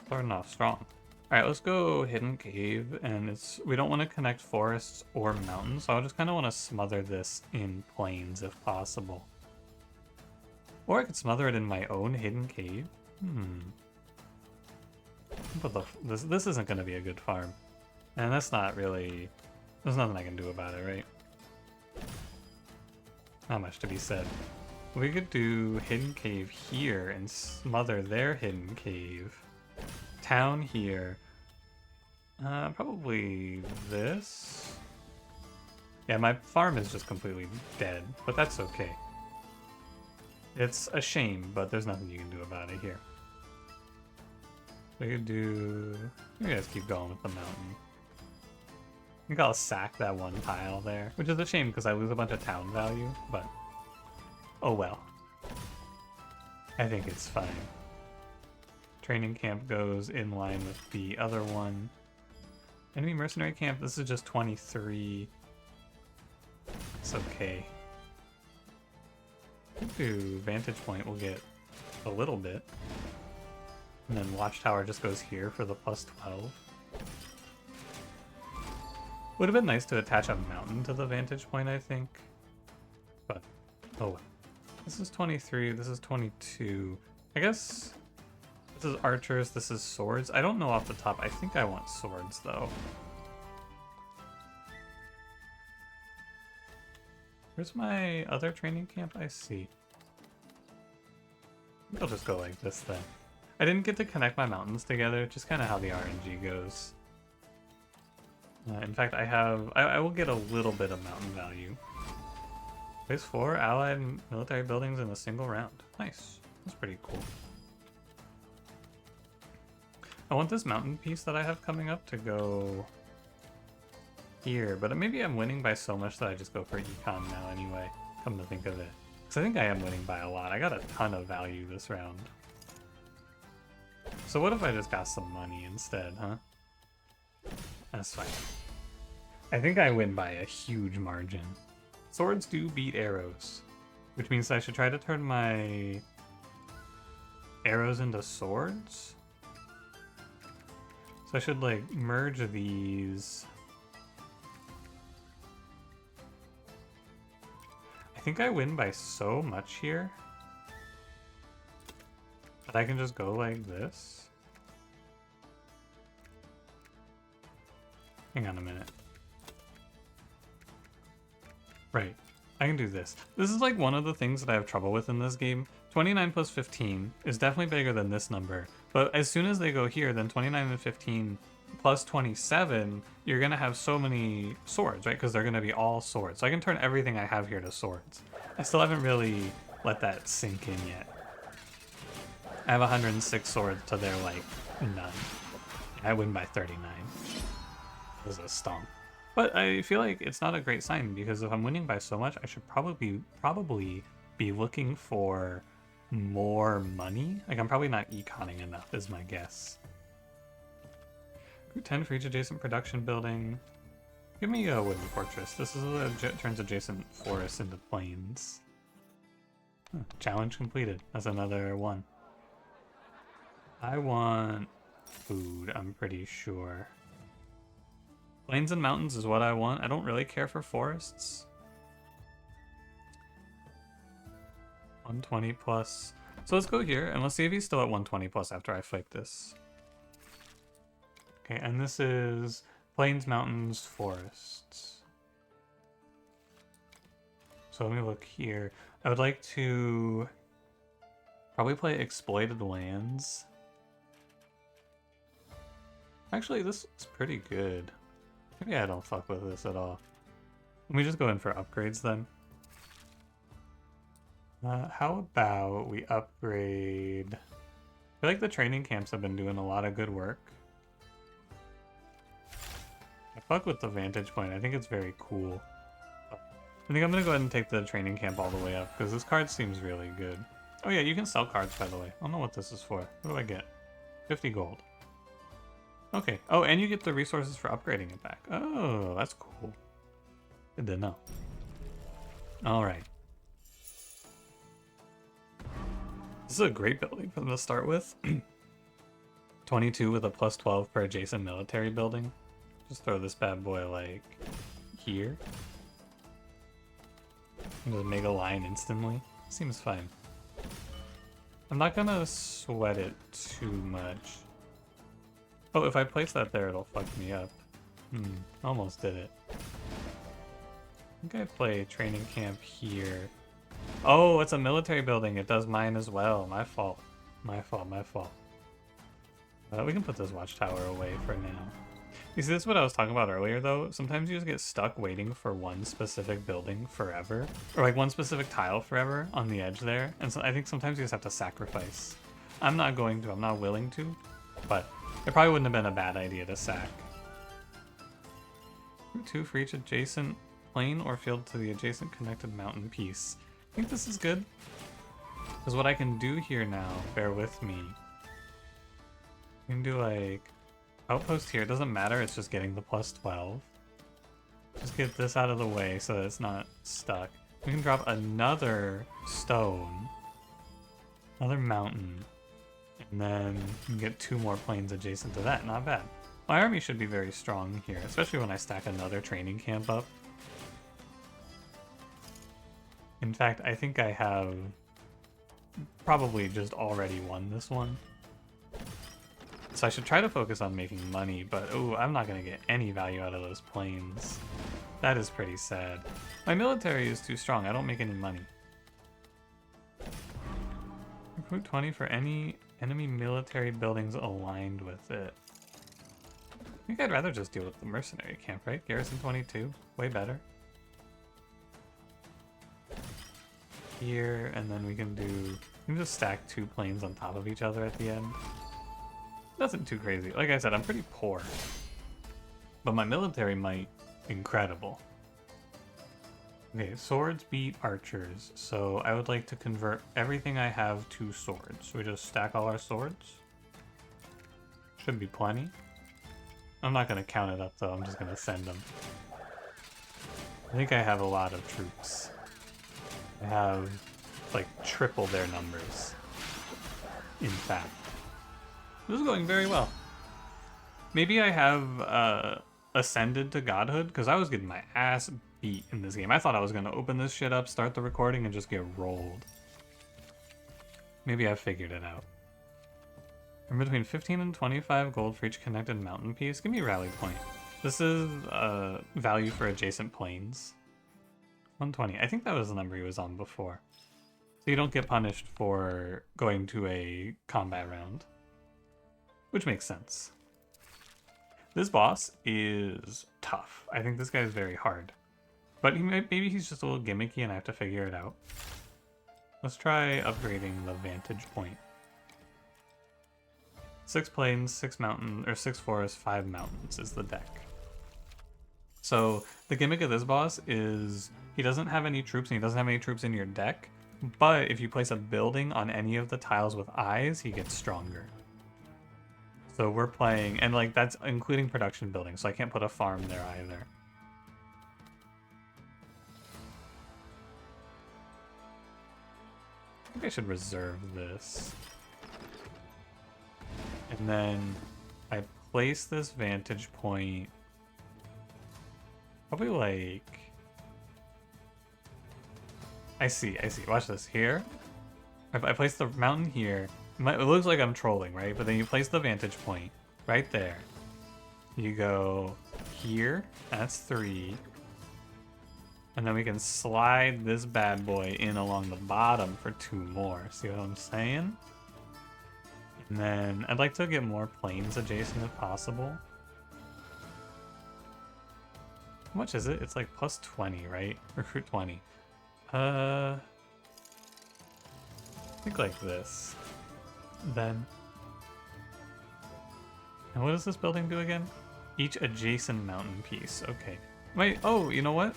Starting off strong. Alright, let's go Hidden Cave, and we don't want to connect forests or mountains, so I just kind of want to smother this in plains if possible. Or I could smother it in my own Hidden Cave. But this isn't going to be a good farm. And that's not really... There's nothing I can do about it, right? Not much to be said. We could do Hidden Cave here and smother their Hidden Cave. Town here. Probably this. Yeah, my farm is just completely dead, but that's okay. It's a shame, but there's nothing you can do about it here. We could do... Maybe let's keep going with the mountain. I think I'll sack that one tile there, which is a shame because I lose a bunch of town value, but oh well. I think it's fine. Training camp goes in line with the other one. Enemy mercenary camp, this is just 23. It's okay. Vantage point will get a little bit. And then watchtower just goes here for the plus 12. Would have been nice to attach a mountain to the vantage point, I think. but oh well. This is 23, this is 22. I guess this is archers, this is swords. I don't know off the top. I think I want swords though. Where's my other training camp? I see. I'll just go like this then. I didn't get to connect my mountains together, just kind of how the RNG goes. In fact, I will get a little bit of mountain value. Place 4 allied military buildings in a single round. Nice. That's pretty cool. I want this mountain piece that I have coming up to go here, but maybe I'm winning by so much that I just go for econ now anyway, come to think of it. Because I think I am winning by a lot. I got a ton of value this round. So what if I just got some money instead, huh? That's fine. I think I win by a huge margin. Swords do beat arrows, which means I should try to turn my arrows into swords. So I should like merge these. I think I win by so much here that I can just go like this. Hang on a minute. Right, I can do this. This is like one of the things that I have trouble with in this game. 29 plus 15 is definitely bigger than this number, but as soon as they go here, then 29 and 15 plus 27, you're gonna have so many swords, right? Because they're gonna be all swords. So I can turn everything I have here to swords. I still haven't really let that sink in yet. I have 106 swords to their like none. I win by 39. It was a stomp. But I feel like it's not a great sign, because if I'm winning by so much, I should probably be looking for more money. Like I'm probably not econing enough is my guess. Group 10 for each adjacent production building. Give me a wooden fortress. This is turns adjacent forests into plains. Challenge completed. That's another one. I want food, I'm pretty sure. Plains and mountains is what I want. I don't really care for forests. 120 plus. So let's go here and let's see if he's still at 120 plus after I fight this. Okay, and this is plains, mountains, forests. So let me look here. I would like to probably play exploited lands. Actually, this is pretty good. Maybe I don't fuck with this at all. Let me just go in for upgrades then. How about we upgrade... I feel like the training camps have been doing a lot of good work. I fuck with the vantage point. I think it's very cool. I think I'm gonna go ahead and take the training camp all the way up, because this card seems really good. Oh yeah, you can sell cards, by the way. I don't know what this is for. What do I get? 50 gold. Okay. Oh, and you get the resources for upgrading it back. Oh, that's cool. Good to know. Alright. This is a great building for them to start with. 22 with a plus 12 per adjacent military building. Just throw this bad boy, like, here. And just make a line instantly. Seems fine. I'm not gonna sweat it too much. Oh, if I place that there, it'll fuck me up. Almost did it. I think I play training camp here. Oh, it's a military building. It does mine as well. My fault. My fault, my fault. We can put this watchtower away for now. You see, this is what I was talking about earlier, though. Sometimes you just get stuck waiting for one specific building forever. Or, like, one specific tile forever on the edge there. And so I think sometimes you just have to sacrifice. I'm not going to. I'm not willing to. But it probably wouldn't have been a bad idea to sack. 2 for each adjacent plain or field to the adjacent connected mountain piece. I think this is good. Because what I can do here now, bear with me. I can do, like... outpost here, it doesn't matter, it's just getting the plus 12. Just get this out of the way so that it's not stuck. We can drop another stone, another mountain, and then you can get 2 more plains adjacent to that. Not bad. My army should be very strong here, especially when I stack another training camp up. In fact, I think I have probably just already won this one. So I should try to focus on making money, but oh, I'm not going to get any value out of those planes. That is pretty sad. My military is too strong. I don't make any money. Recruit 20 for any enemy military buildings aligned with it. I think I'd rather just deal with the mercenary camp, right? Garrison 22, way better. Here, and then we can just stack 2 planes on top of each other at the end. Nothing too crazy. Like I said, I'm pretty poor. But my military might incredible. Okay, swords beat archers. So I would like to convert everything I have to swords. So we just stack all our swords. Should be plenty. I'm not going to count it up though, I'm just going to send them. I think I have a lot of troops. I have like triple their numbers. In fact. This is going very well. Maybe I have ascended to godhood, because I was getting my ass beat in this game. I thought I was going to open this shit up, start the recording, and just get rolled. Maybe I figured it out. I'm between 15 and 25 gold for each connected mountain piece. Give me a rally point. This is value for adjacent planes. 120. I think that was the number he was on before. So you don't get punished for going to a combat round. Which makes sense. This boss is tough. I think this guy is very hard. But maybe he's just a little gimmicky and I have to figure it out. Let's try upgrading the vantage point. 6 plains, 6 mountains, or 6 forests, 5 mountains is the deck. So the gimmick of this boss is he doesn't have any troops and he doesn't have any troops in your deck. But if you place a building on any of the tiles with eyes, he gets stronger. So we're playing, and like that's including production buildings, so I can't put a farm there either. I think I should reserve this. And then I place this vantage point probably like... I see. Watch this. Here, I place the mountain here. It looks like I'm trolling, right? But then you place the vantage point right there. You go here. That's 3. And then we can slide this bad boy in along the bottom for 2 more. See what I'm saying? And then I'd like to get more planes adjacent if possible. How much is it? It's like plus 20, right? Recruit 20. I think like this. Then. And what does this building do again? Each adjacent mountain piece. Okay. Wait, oh, you know what?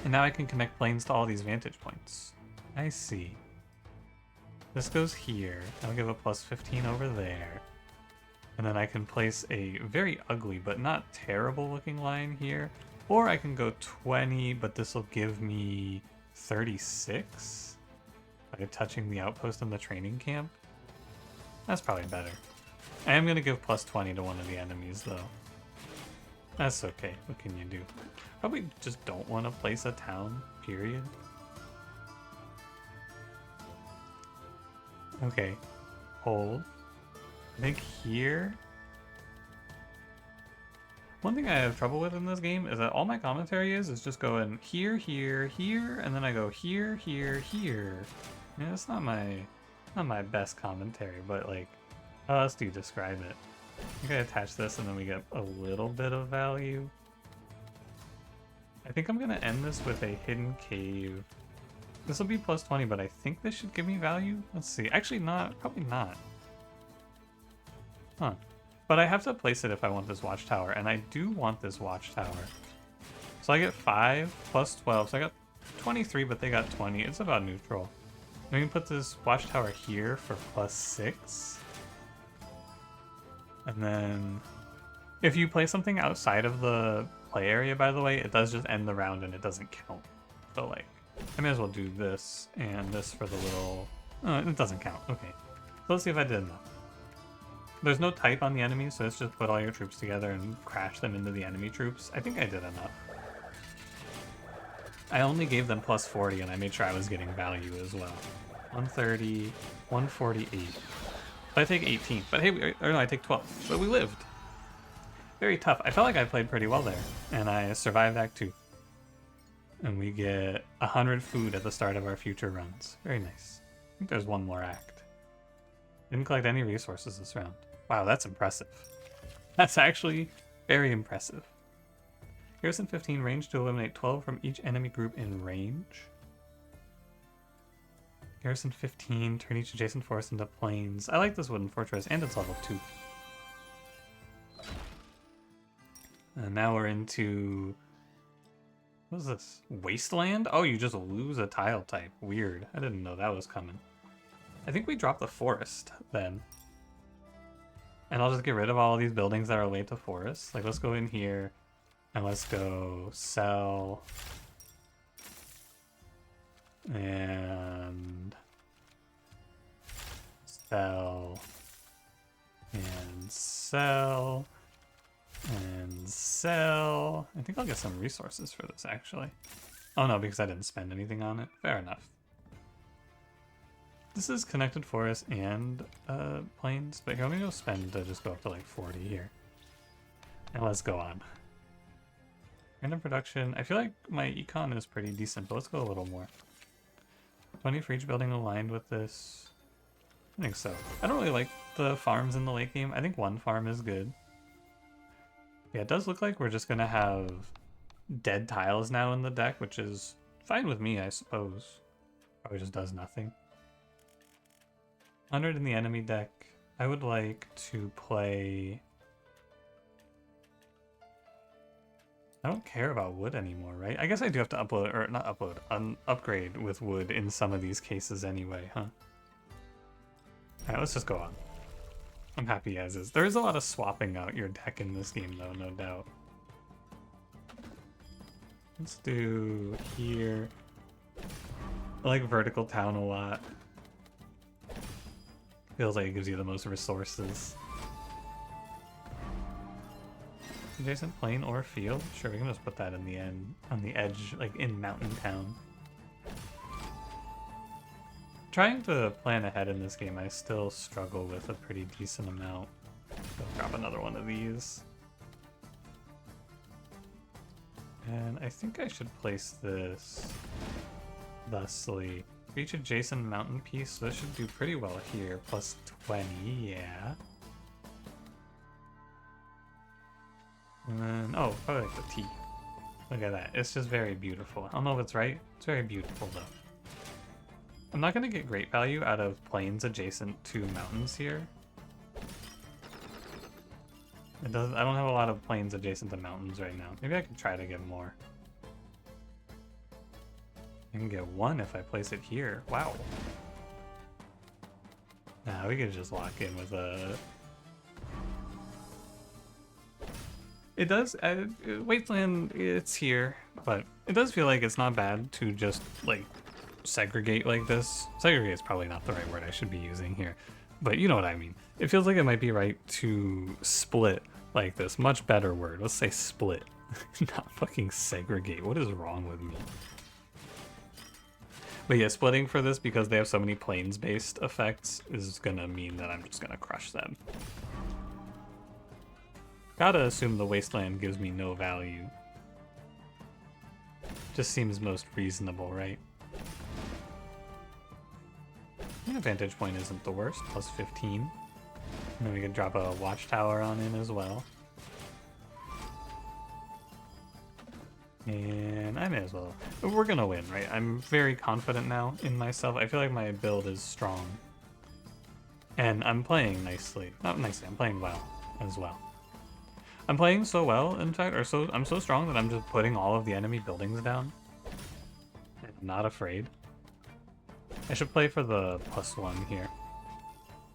And now I can connect planes to all these vantage points. I see. This goes here. I'll give a plus 15 over there. And then I can place a very ugly but not terrible looking line here. Or I can go 20, but this will give me 36 by touching the outpost in the training camp. That's probably better. I am going to give plus 20 to one of the enemies, though. That's okay. What can you do? Probably just don't want to place a town, period. Okay. Hold. I think here... One thing I have trouble with in this game is that all my commentary is just going here, here, here, and then I go here, here, here. Yeah, it's not my best commentary, but like, how else do you describe it? I think I attach this and then we get a little bit of value. I think I'm gonna end this with a hidden cave. This will be plus 20, but I think this should give me value. Let's see. Actually not, probably not. Huh. But I have to place it if I want this watchtower, and I do want this watchtower. So I get 5 plus 12, so I got 23, but they got 20. It's about neutral. We can put this watchtower here for plus 6. And then if you play something outside of the play area, by the way, it does just end the round and it doesn't count. So like, I may as well do this and this for the little... Oh, it doesn't count. Okay. So let's see if I did enough. There's no type on the enemies, so let's just put all your troops together and crash them into the enemy troops. I think I did enough. I only gave them plus 40 and I made sure I was getting value as well. 130, 148. But I take 18. But hey, or no, I take 12. But we lived. Very tough. I felt like I played pretty well there. And I survived Act 2. And we get 100 food at the start of our future runs. Very nice. I think there's one more act. Didn't collect any resources this round. Wow, that's impressive. That's actually very impressive. Garrison 15, range to eliminate 12 from each enemy group in range. Garrison 15, turn each adjacent force into plains. I like this wooden fortress, and it's level 2. And now we're into... what is this? Wasteland? Oh, you just lose a tile type. Weird. I didn't know that was coming. I think we dropped the forest, then. And I'll just get rid of all of these buildings that are related to forests. Like, let's go in here, and let's go sell... and... sell... and sell... and sell... I think I'll get some resources for this, actually. Oh no, because I didn't spend anything on it. Fair enough. This is connected forest and plains, but here, let me go spend to just go up to like 40 here. And let's go on. Random production. I feel like my econ is pretty decent, but let's go a little more. 20 for each building aligned with this. I think so. I don't really like the farms in the late game. I think one farm is good. Yeah, it does look like we're just gonna have dead tiles now in the deck, which is fine with me, I suppose. Probably just does nothing. 100 in the enemy deck. I would like to play... I don't care about wood anymore, right? I guess I do have to upload, or not upload, upgrade with wood in some of these cases anyway, huh? Alright, let's just go on. I'm happy as is. There is a lot of swapping out your deck in this game, though, no doubt. Let's do here. I like Vertical Town a lot. Feels like it gives you the most resources. Adjacent plain or field? Sure, we can just put that in the end, on the edge, like in Mountain Town. Trying to plan ahead in this game, I still struggle with a pretty decent amount. So I'll drop another one of these. And I think I should place this thusly. For each adjacent mountain piece, so this should do pretty well here. Plus 20, yeah. And then, oh, probably like the T. Look at that. It's just very beautiful. I don't know if it's right. It's very beautiful, though. I'm not going to get great value out of plains adjacent to mountains here. I don't have a lot of plains adjacent to mountains right now. Maybe I could try to get more. I can get one if I place it here. Wow. Nah, we could just lock in with a... It does, Wasteland, it's here, but it does feel like it's not bad to just, like, segregate like this. Segregate is probably not the right word I should be using here, but you know what I mean. It feels like it might be right to split like this. Much better word. Let's say split, not fucking segregate. What is wrong with me? But yeah, splitting for this because they have so many plains-based effects is gonna mean that I'm just gonna crush them. Gotta assume the Wasteland gives me no value. Just seems most reasonable, right? Yeah, vantage point isn't the worst, plus 15. And then we can drop a watchtower on in as well. And I may as well. We're gonna win, right? I'm very confident now in myself. I feel like my build is strong. And I'm playing nicely. Not nicely, I'm playing well as well. I'm playing so well, in fact, or so I'm so strong that I'm just putting all of the enemy buildings down. I'm not afraid. I should play for the +1 here.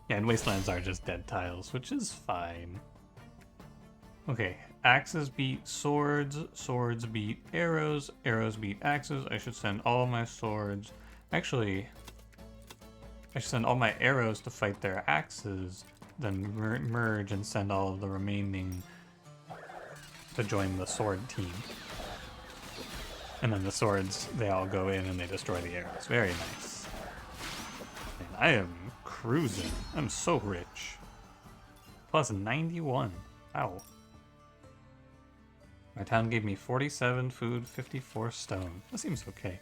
Yeah, and wastelands are just dead tiles, which is fine. Okay, axes beat swords, swords beat arrows, arrows beat axes. I should send all my swords. Actually, I should send all my arrows to fight their axes, then merge and send all of the remaining to join the sword team. And then the swords, they all go in and they destroy the arrows. Very nice. And I am cruising. I'm so rich. Plus 91. Wow. My town gave me 47 food, 54 stone. That seems okay.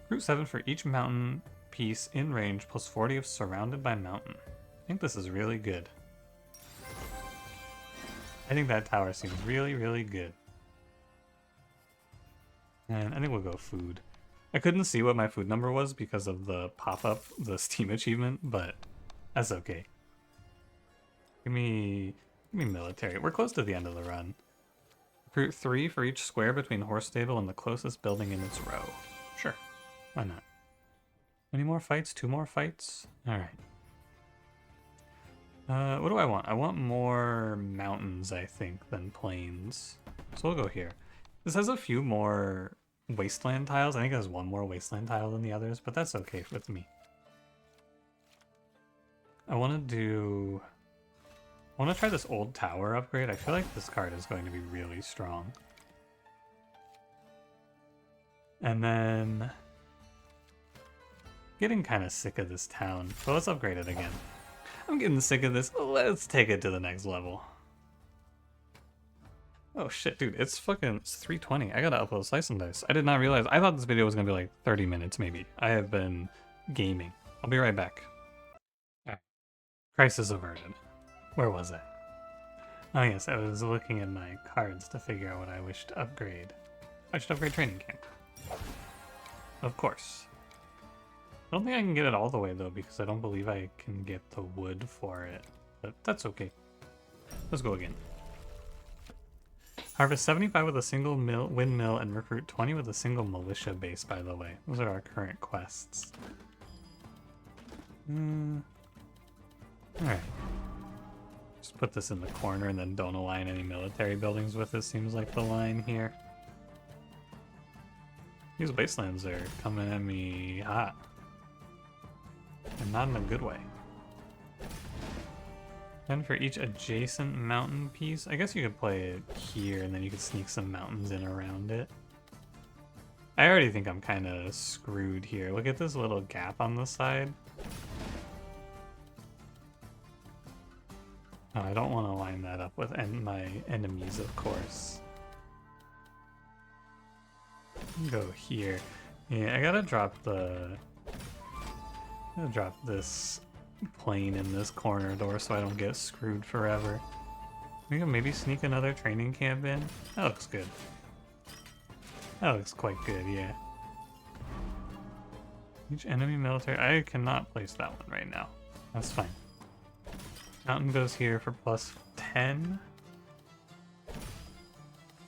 Route 7 for each mountain piece in range, plus 40 if surrounded by mountain. I think this is really good. I think that tower seems really, really good. And I think we'll go food. I couldn't see what my food number was because of the pop-up, the Steam achievement, but that's okay. Give me military. We're close to the end of the run. Recruit 3 for each square between horse stable and the closest building in its row. Sure, why not? Any more fights? 2 more fights? Alright. What do I want? I want more mountains, I think, than plains. So we'll go here. This has a few more wasteland tiles. I think it has 1 more wasteland tile than the others, but that's okay with me. I want to try this old tower upgrade. I feel like this card is going to be really strong. And then getting kind of sick of this town, so let's upgrade it again. I'm getting sick of this. Let's take it to the next level. Oh shit, dude, it's 3:20. I gotta upload Slice and Dice. I did not realize. I thought this video was gonna be like 30 minutes maybe. I have been gaming. I'll be right back. Alright. Crisis averted. Where was I? Oh yes, I was looking at my cards to figure out what I wish to upgrade. I should upgrade training camp. Of course. I don't think I can get it all the way though, because I don't believe I can get the wood for it. But that's okay. Let's go again. Harvest 75 with a single windmill and recruit 20 with a single militia base, by the way. Those are our current quests. Alright. Just put this in the corner and then don't align any military buildings with this, seems like the line here. These wastelands are coming at me hot. And not in a good way. And for each adjacent mountain piece, I guess you could play it here and then you could sneak some mountains in around it. I already think I'm kind of screwed here. Look at this little gap on the side. Oh, I don't want to line that up with my enemies, of course. Go here. Yeah, I gotta drop this plane in this corner door so I don't get screwed forever. We can maybe sneak another training camp in. That looks good. That looks quite good, yeah. Each enemy military... I cannot place that one right now. That's fine. Mountain goes here for plus 10.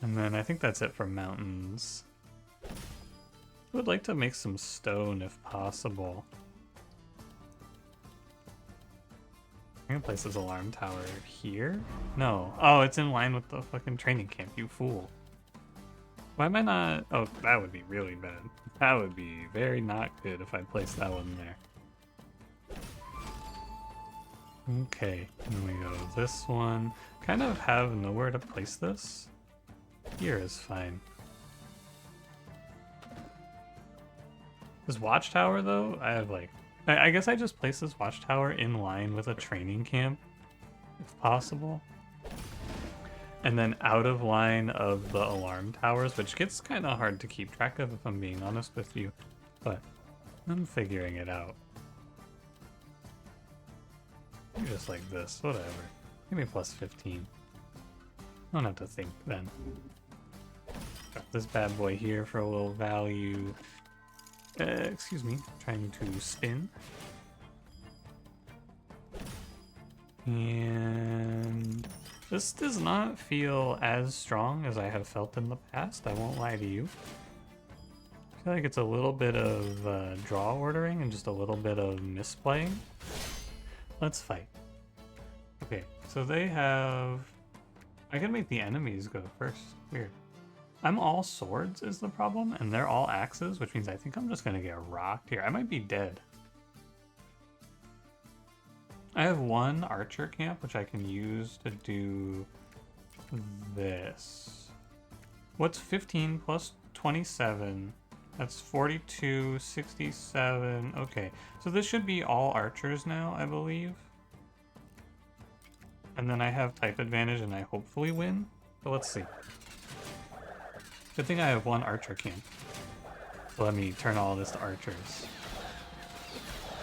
And then I think that's it for mountains. I would like to make some stone if possible. I'm gonna place this alarm tower here? No. Oh, it's in line with the fucking training camp, you fool. Why am I not... Oh, that would be really bad. That would be very not good if I placed that one there. Okay, then we go this one. Kind of have nowhere to place this. Here is fine. This watchtower though, I have like... I guess I just place this watchtower in line with a training camp, if possible. And then out of line of the alarm towers, which gets kind of hard to keep track of if I'm being honest with you. But I'm figuring it out. Just like this, whatever. Give me plus 15. I don't have to think then. Got this bad boy here for a little value. Excuse me, trying to spin. And this does not feel as strong as I have felt in the past, I won't lie to you. I feel like it's a little bit of draw ordering and just a little bit of misplaying. Let's fight. Okay, so they have... I can make the enemies go first. Weird. I'm all swords is the problem, and they're all axes, which means I think I'm just gonna get rocked here. I might be dead. I have one archer camp, which I can use to do this. What's 15 plus 27. That's 42, 67. Okay, so this should be all archers now, I believe. And then I have type advantage and I hopefully win. But let's see. Good thing I have one archer camp. So let me turn all this to archers.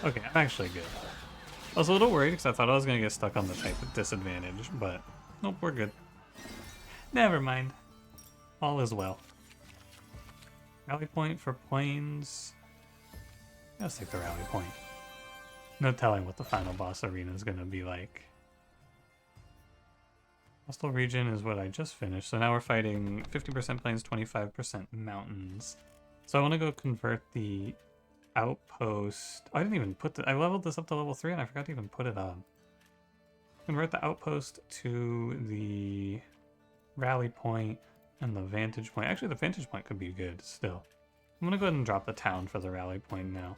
Okay, I'm actually good. I was a little worried because I thought I was going to get stuck on the type of disadvantage, but nope, we're good. Never mind. All is well. Rally point for planes. Let's take the rally point. No telling what the final boss arena is going to be like. Coastal region is what I just finished, so now we're fighting 50% plains, 25% mountains. So I want to go convert the outpost. Oh, I didn't even put I leveled this up to level 3 and I forgot to even put it on. Convert the outpost to the rally point and the vantage point. Actually, the vantage point could be good still. I'm gonna go ahead and drop the town for the rally point now.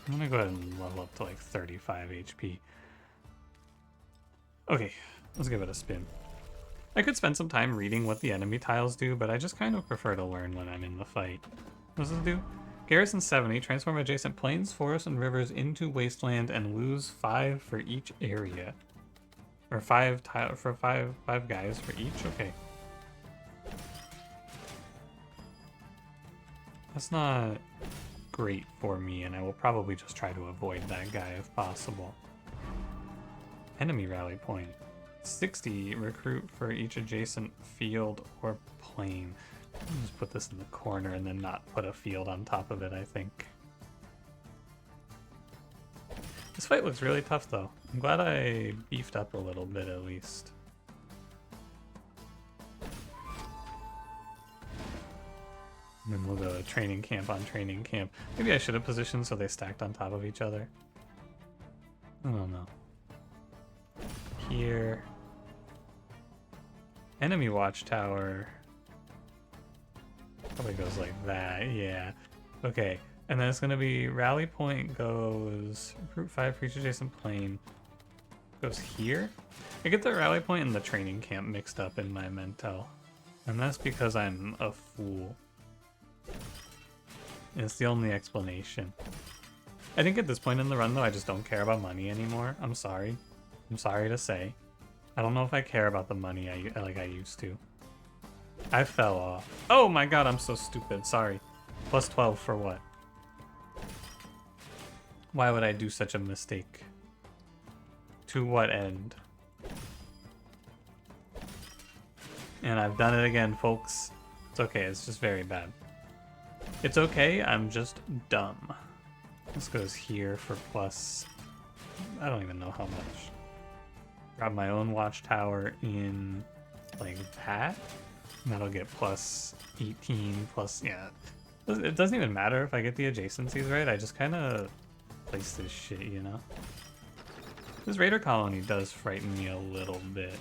I'm gonna go ahead and level up to like 35 HP. Okay, let's give it a spin. I could spend some time reading what the enemy tiles do, but I just kind of prefer to learn when I'm in the fight. What does this do? Garrison 70, transform adjacent plains, forests, and rivers into wasteland and lose 5 for each area. Or 5 guys for each? Okay. That's not great for me, and I will probably just try to avoid that guy if possible. Enemy rally point. 60 recruit for each adjacent field or plain. I'll just put this in the corner and then not put a field on top of it, I think. This fight looks really tough though. I'm glad I beefed up a little bit at least. And then we'll go to training camp on training camp. Maybe I should have positioned so they stacked on top of each other. I don't know. Here. Enemy watchtower. Probably goes like that, yeah. Okay, and then it's gonna be rally point goes recruit 5 for each adjacent plane. Goes here. I get the rally point and the training camp mixed up in my mental. And that's because I'm a fool. It's the only explanation. I think at this point in the run though, I just don't care about money anymore. I'm sorry. I'm sorry to say. I don't know if I care about the money like I used to. I fell off. Oh my god, I'm so stupid. Sorry. Plus 12 for what? Why would I do such a mistake? To what end? And I've done it again, folks. It's okay, it's just very bad. It's okay, I'm just dumb. This goes here for plus... I don't even know how much. Grab my own watchtower in like that. And that'll get plus 18, plus, yeah. It doesn't even matter if I get the adjacencies right, I just kind of place this shit, you know? This raider colony does frighten me a little bit.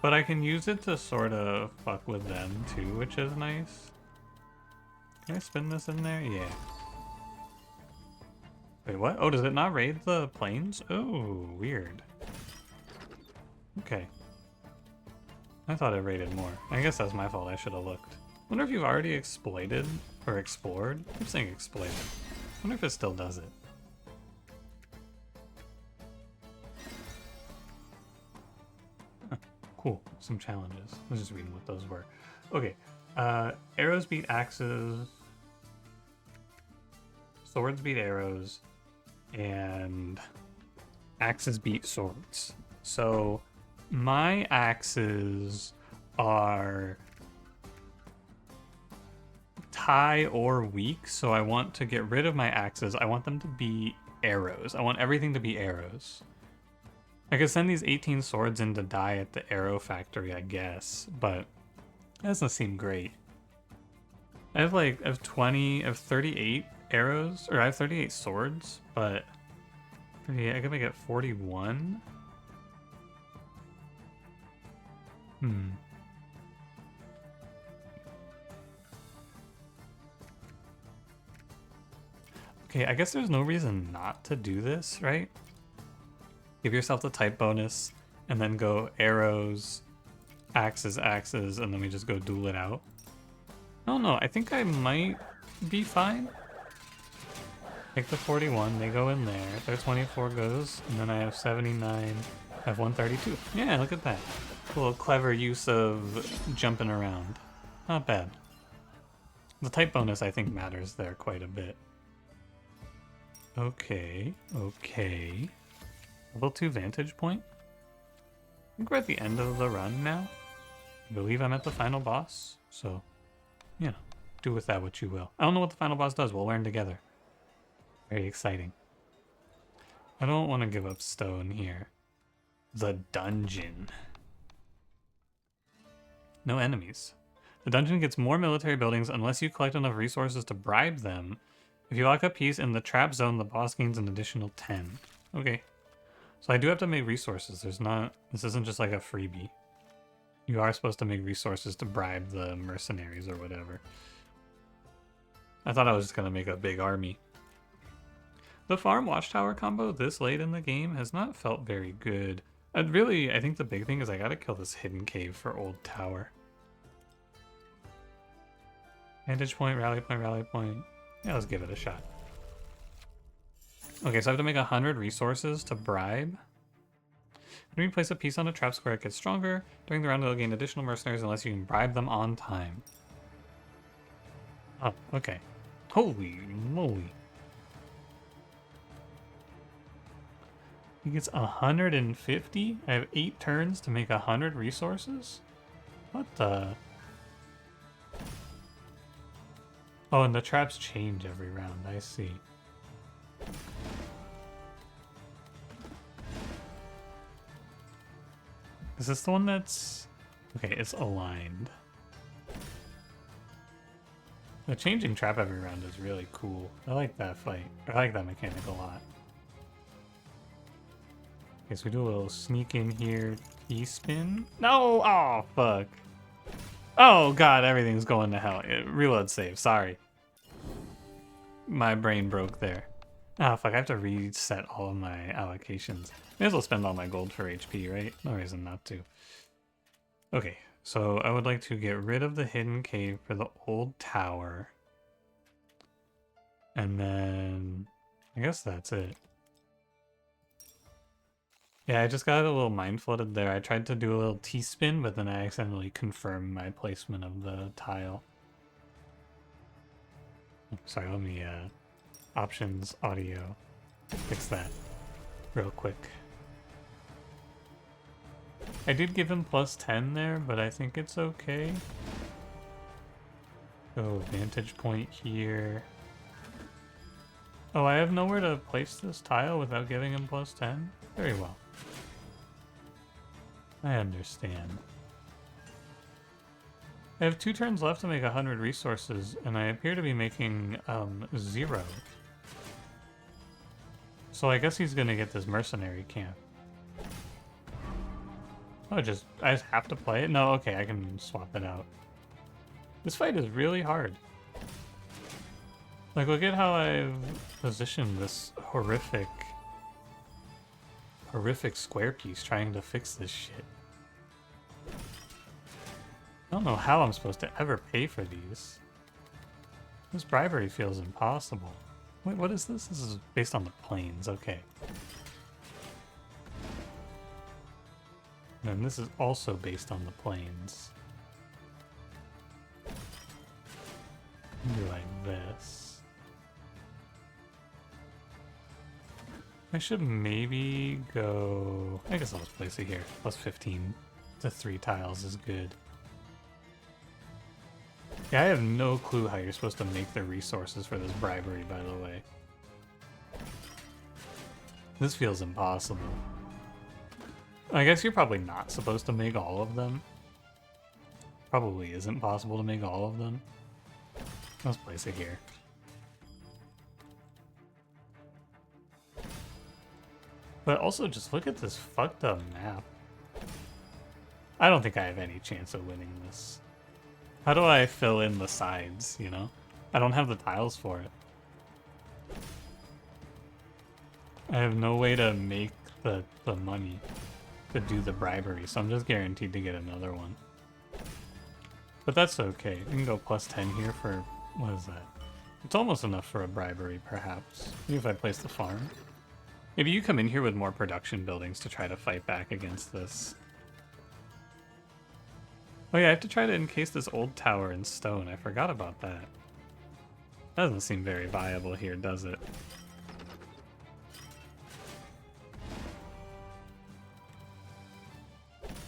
But I can use it to sort of fuck with them too, which is nice. Can I spin this in there? Yeah. Wait, what? Oh, does it not raid the planes? Oh, weird. Okay. I thought it raided more. I guess that's my fault, I should have looked. Wonder if you've already exploited or explored? I keep saying exploited. Wonder if it still does it. Huh, cool, some challenges. I was just reading what those were. Okay, arrows beat axes, swords beat arrows, and axes beat swords. So my axes are tie or weak, so I want to get rid of my axes. I want them to be arrows. I want everything to be arrows. I could send these 18 swords in to die at the arrow factory, I guess, but that doesn't seem great. I have 38 arrows, or I have 38 swords, but I could make it 41. Okay, I guess there's no reason not to do this, right? Give yourself the type bonus, and then go arrows, axes, axes, and then we just go duel it out. I don't know, I think I might be fine. Take the 41, they go in there, their 24 goes, and then I have 79, I have 132. Yeah, look at that. A little clever use of jumping around. Not bad. The type bonus I think matters there quite a bit. Okay, okay. Level 2 vantage point. I think we're at the end of the run now. I believe I'm at the final boss, so, you know, do with that what you will. I don't know what the final boss does, we'll learn together. Very exciting. I don't want to give up stone here. The dungeon. No enemies. The dungeon gets more military buildings unless you collect enough resources to bribe them. If you lock a piece in the trap zone, the boss gains an additional 10. Okay. So I do have to make resources. This isn't just like a freebie. You are supposed to make resources to bribe the mercenaries or whatever. I thought I was just going to make a big army. The farm watchtower combo this late in the game has not felt very good. Really, I think the big thing is I gotta kill this hidden cave for old tower. Vantage point, rally point, rally point. Yeah, let's give it a shot. Okay, so I have to make 100 resources to bribe. When you place a piece on a trap square, it gets stronger. During the round, it'll gain additional mercenaries unless you can bribe them on time. Oh, okay. Holy moly. He gets 150? I have 8 turns to make 100 resources? What the? Oh, and the traps change every round, I see. Is this the one that's... Okay, it's aligned. The changing trap every round is really cool. I like that fight. I like that mechanic a lot. Okay, so we do a little sneak in here. T-spin? No! Oh, fuck. Oh, God, everything's going to hell. Reload save, sorry. My brain broke there. Ah, fuck, I have to reset all of my allocations. May as well spend all my gold for HP, right? No reason not to. Okay, so I would like to get rid of the hidden cave for the old tower. And then... I guess that's it. Yeah, I just got a little mind flooded there. I tried to do a little T-spin, but then I accidentally confirmed my placement of the tile. Sorry, let me, options, audio, fix that real quick. I did give him plus 10 there, but I think it's okay. So, vantage point here. Oh, I have nowhere to place this tile without giving him plus 10? Very well. I understand. I have 2 turns left to make 100 resources, and I appear to be making 0. So I guess he's gonna get this mercenary camp. Oh, I just have to play it? No, okay, I can swap it out. This fight is really hard. Like, look at how I've positioned this horrific square piece trying to fix this shit. I don't know how I'm supposed to ever pay for these. This bribery feels impossible. Wait, what is this? This is based on the planes, okay. And this is also based on the planes. Do like this. I should maybe go... I guess I'll just place it here. Plus 15 to 3 tiles is good. Yeah, I have no clue how you're supposed to make the resources for this bribery, by the way. This feels impossible. I guess you're probably not supposed to make all of them. Probably isn't possible to make all of them. Let's place it here. But also, just look at this fucked up map. I don't think I have any chance of winning this. How do I fill in the sides, you know? I don't have the tiles for it. I have no way to make the money to do the bribery, so I'm just guaranteed to get another one. But that's okay. We can go plus 10 here for, what is that? It's almost enough for a bribery, perhaps. Maybe if I place the farm. Maybe you come in here with more production buildings to try to fight back against this. Oh yeah, I have to try to encase this old tower in stone. I forgot about that. Doesn't seem very viable here, does it?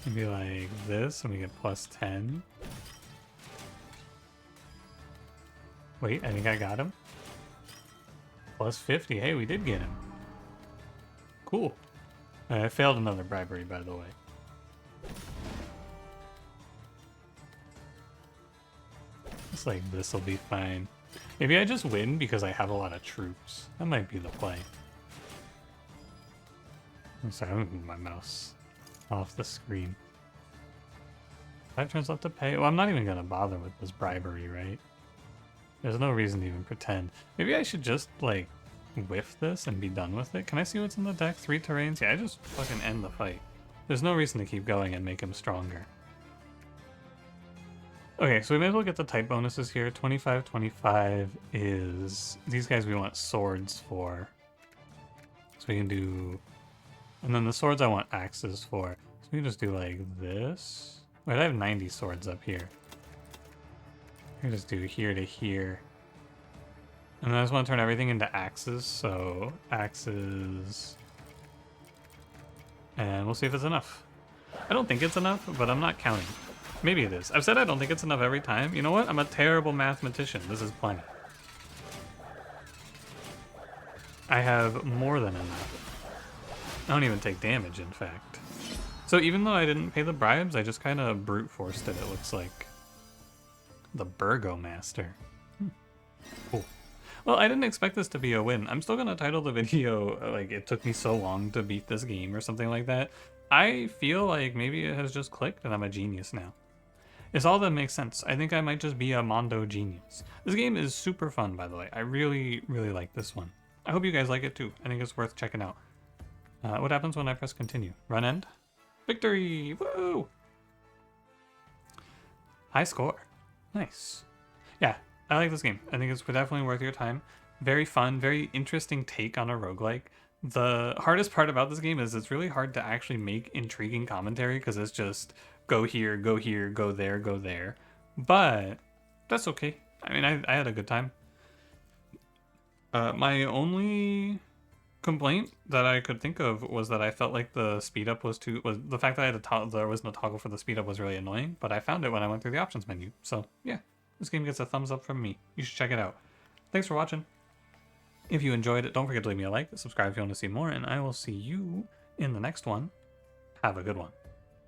Maybe like this, and we get plus 10. Wait, I think I got him. Plus 50. Hey, we did get him. Cool. I failed another bribery, by the way. Looks like this will be fine. Maybe I just win because I have a lot of troops. That might be the play. I'm sorry, I'm moving my mouse off the screen. 5 turns left to pay. Well, I'm not even going to bother with this bribery, right? There's no reason to even pretend. Maybe I should just, like, whiff this and be done with it. Can I see what's in the deck? 3 terrains? Yeah, I just fucking end the fight. There's no reason to keep going and make him stronger. Okay, so we may as well get the type bonuses here. 25, 25 is... These guys we want swords for. So we can do... And then the swords I want axes for. So we can just do like this. Wait, I have 90 swords up here. I can just do here to here. And then I just want to turn everything into axes. So axes... And we'll see if it's enough. I don't think it's enough, but I'm not counting. Maybe it is. I've said I don't think it's enough every time. You know what? I'm a terrible mathematician. This is plenty. I have more than enough. I don't even take damage, in fact. So even though I didn't pay the bribes, I just kind of brute forced it, it looks like. The Burgomaster. Cool. Well, I didn't expect this to be a win. I'm still going to title the video, like, it took me so long to beat this game or something like that. I feel like maybe it has just clicked and I'm a genius now. It's all that makes sense. I think I might just be a Mondo genius. This game is super fun, by the way. I really, really like this one. I hope you guys like it too. I think it's worth checking out. What happens when I press continue? Run end? Victory! Woo! High score. Nice. Yeah, I like this game. I think it's definitely worth your time. Very fun, very interesting take on a roguelike. The hardest part about this game is it's really hard to actually make intriguing commentary because it's just go here, go here, go there, go there. But that's okay. I mean, I had a good time. My only complaint that I could think of was that I felt like the speed up was the fact that I had there was no toggle for the speed up was really annoying, but I found it when I went through the options menu. So yeah, this game gets a thumbs up from me. You should check it out. Thanks for watching. If you enjoyed it, don't forget to leave me a like, subscribe if you want to see more, and I will see you in the next one. Have a good one.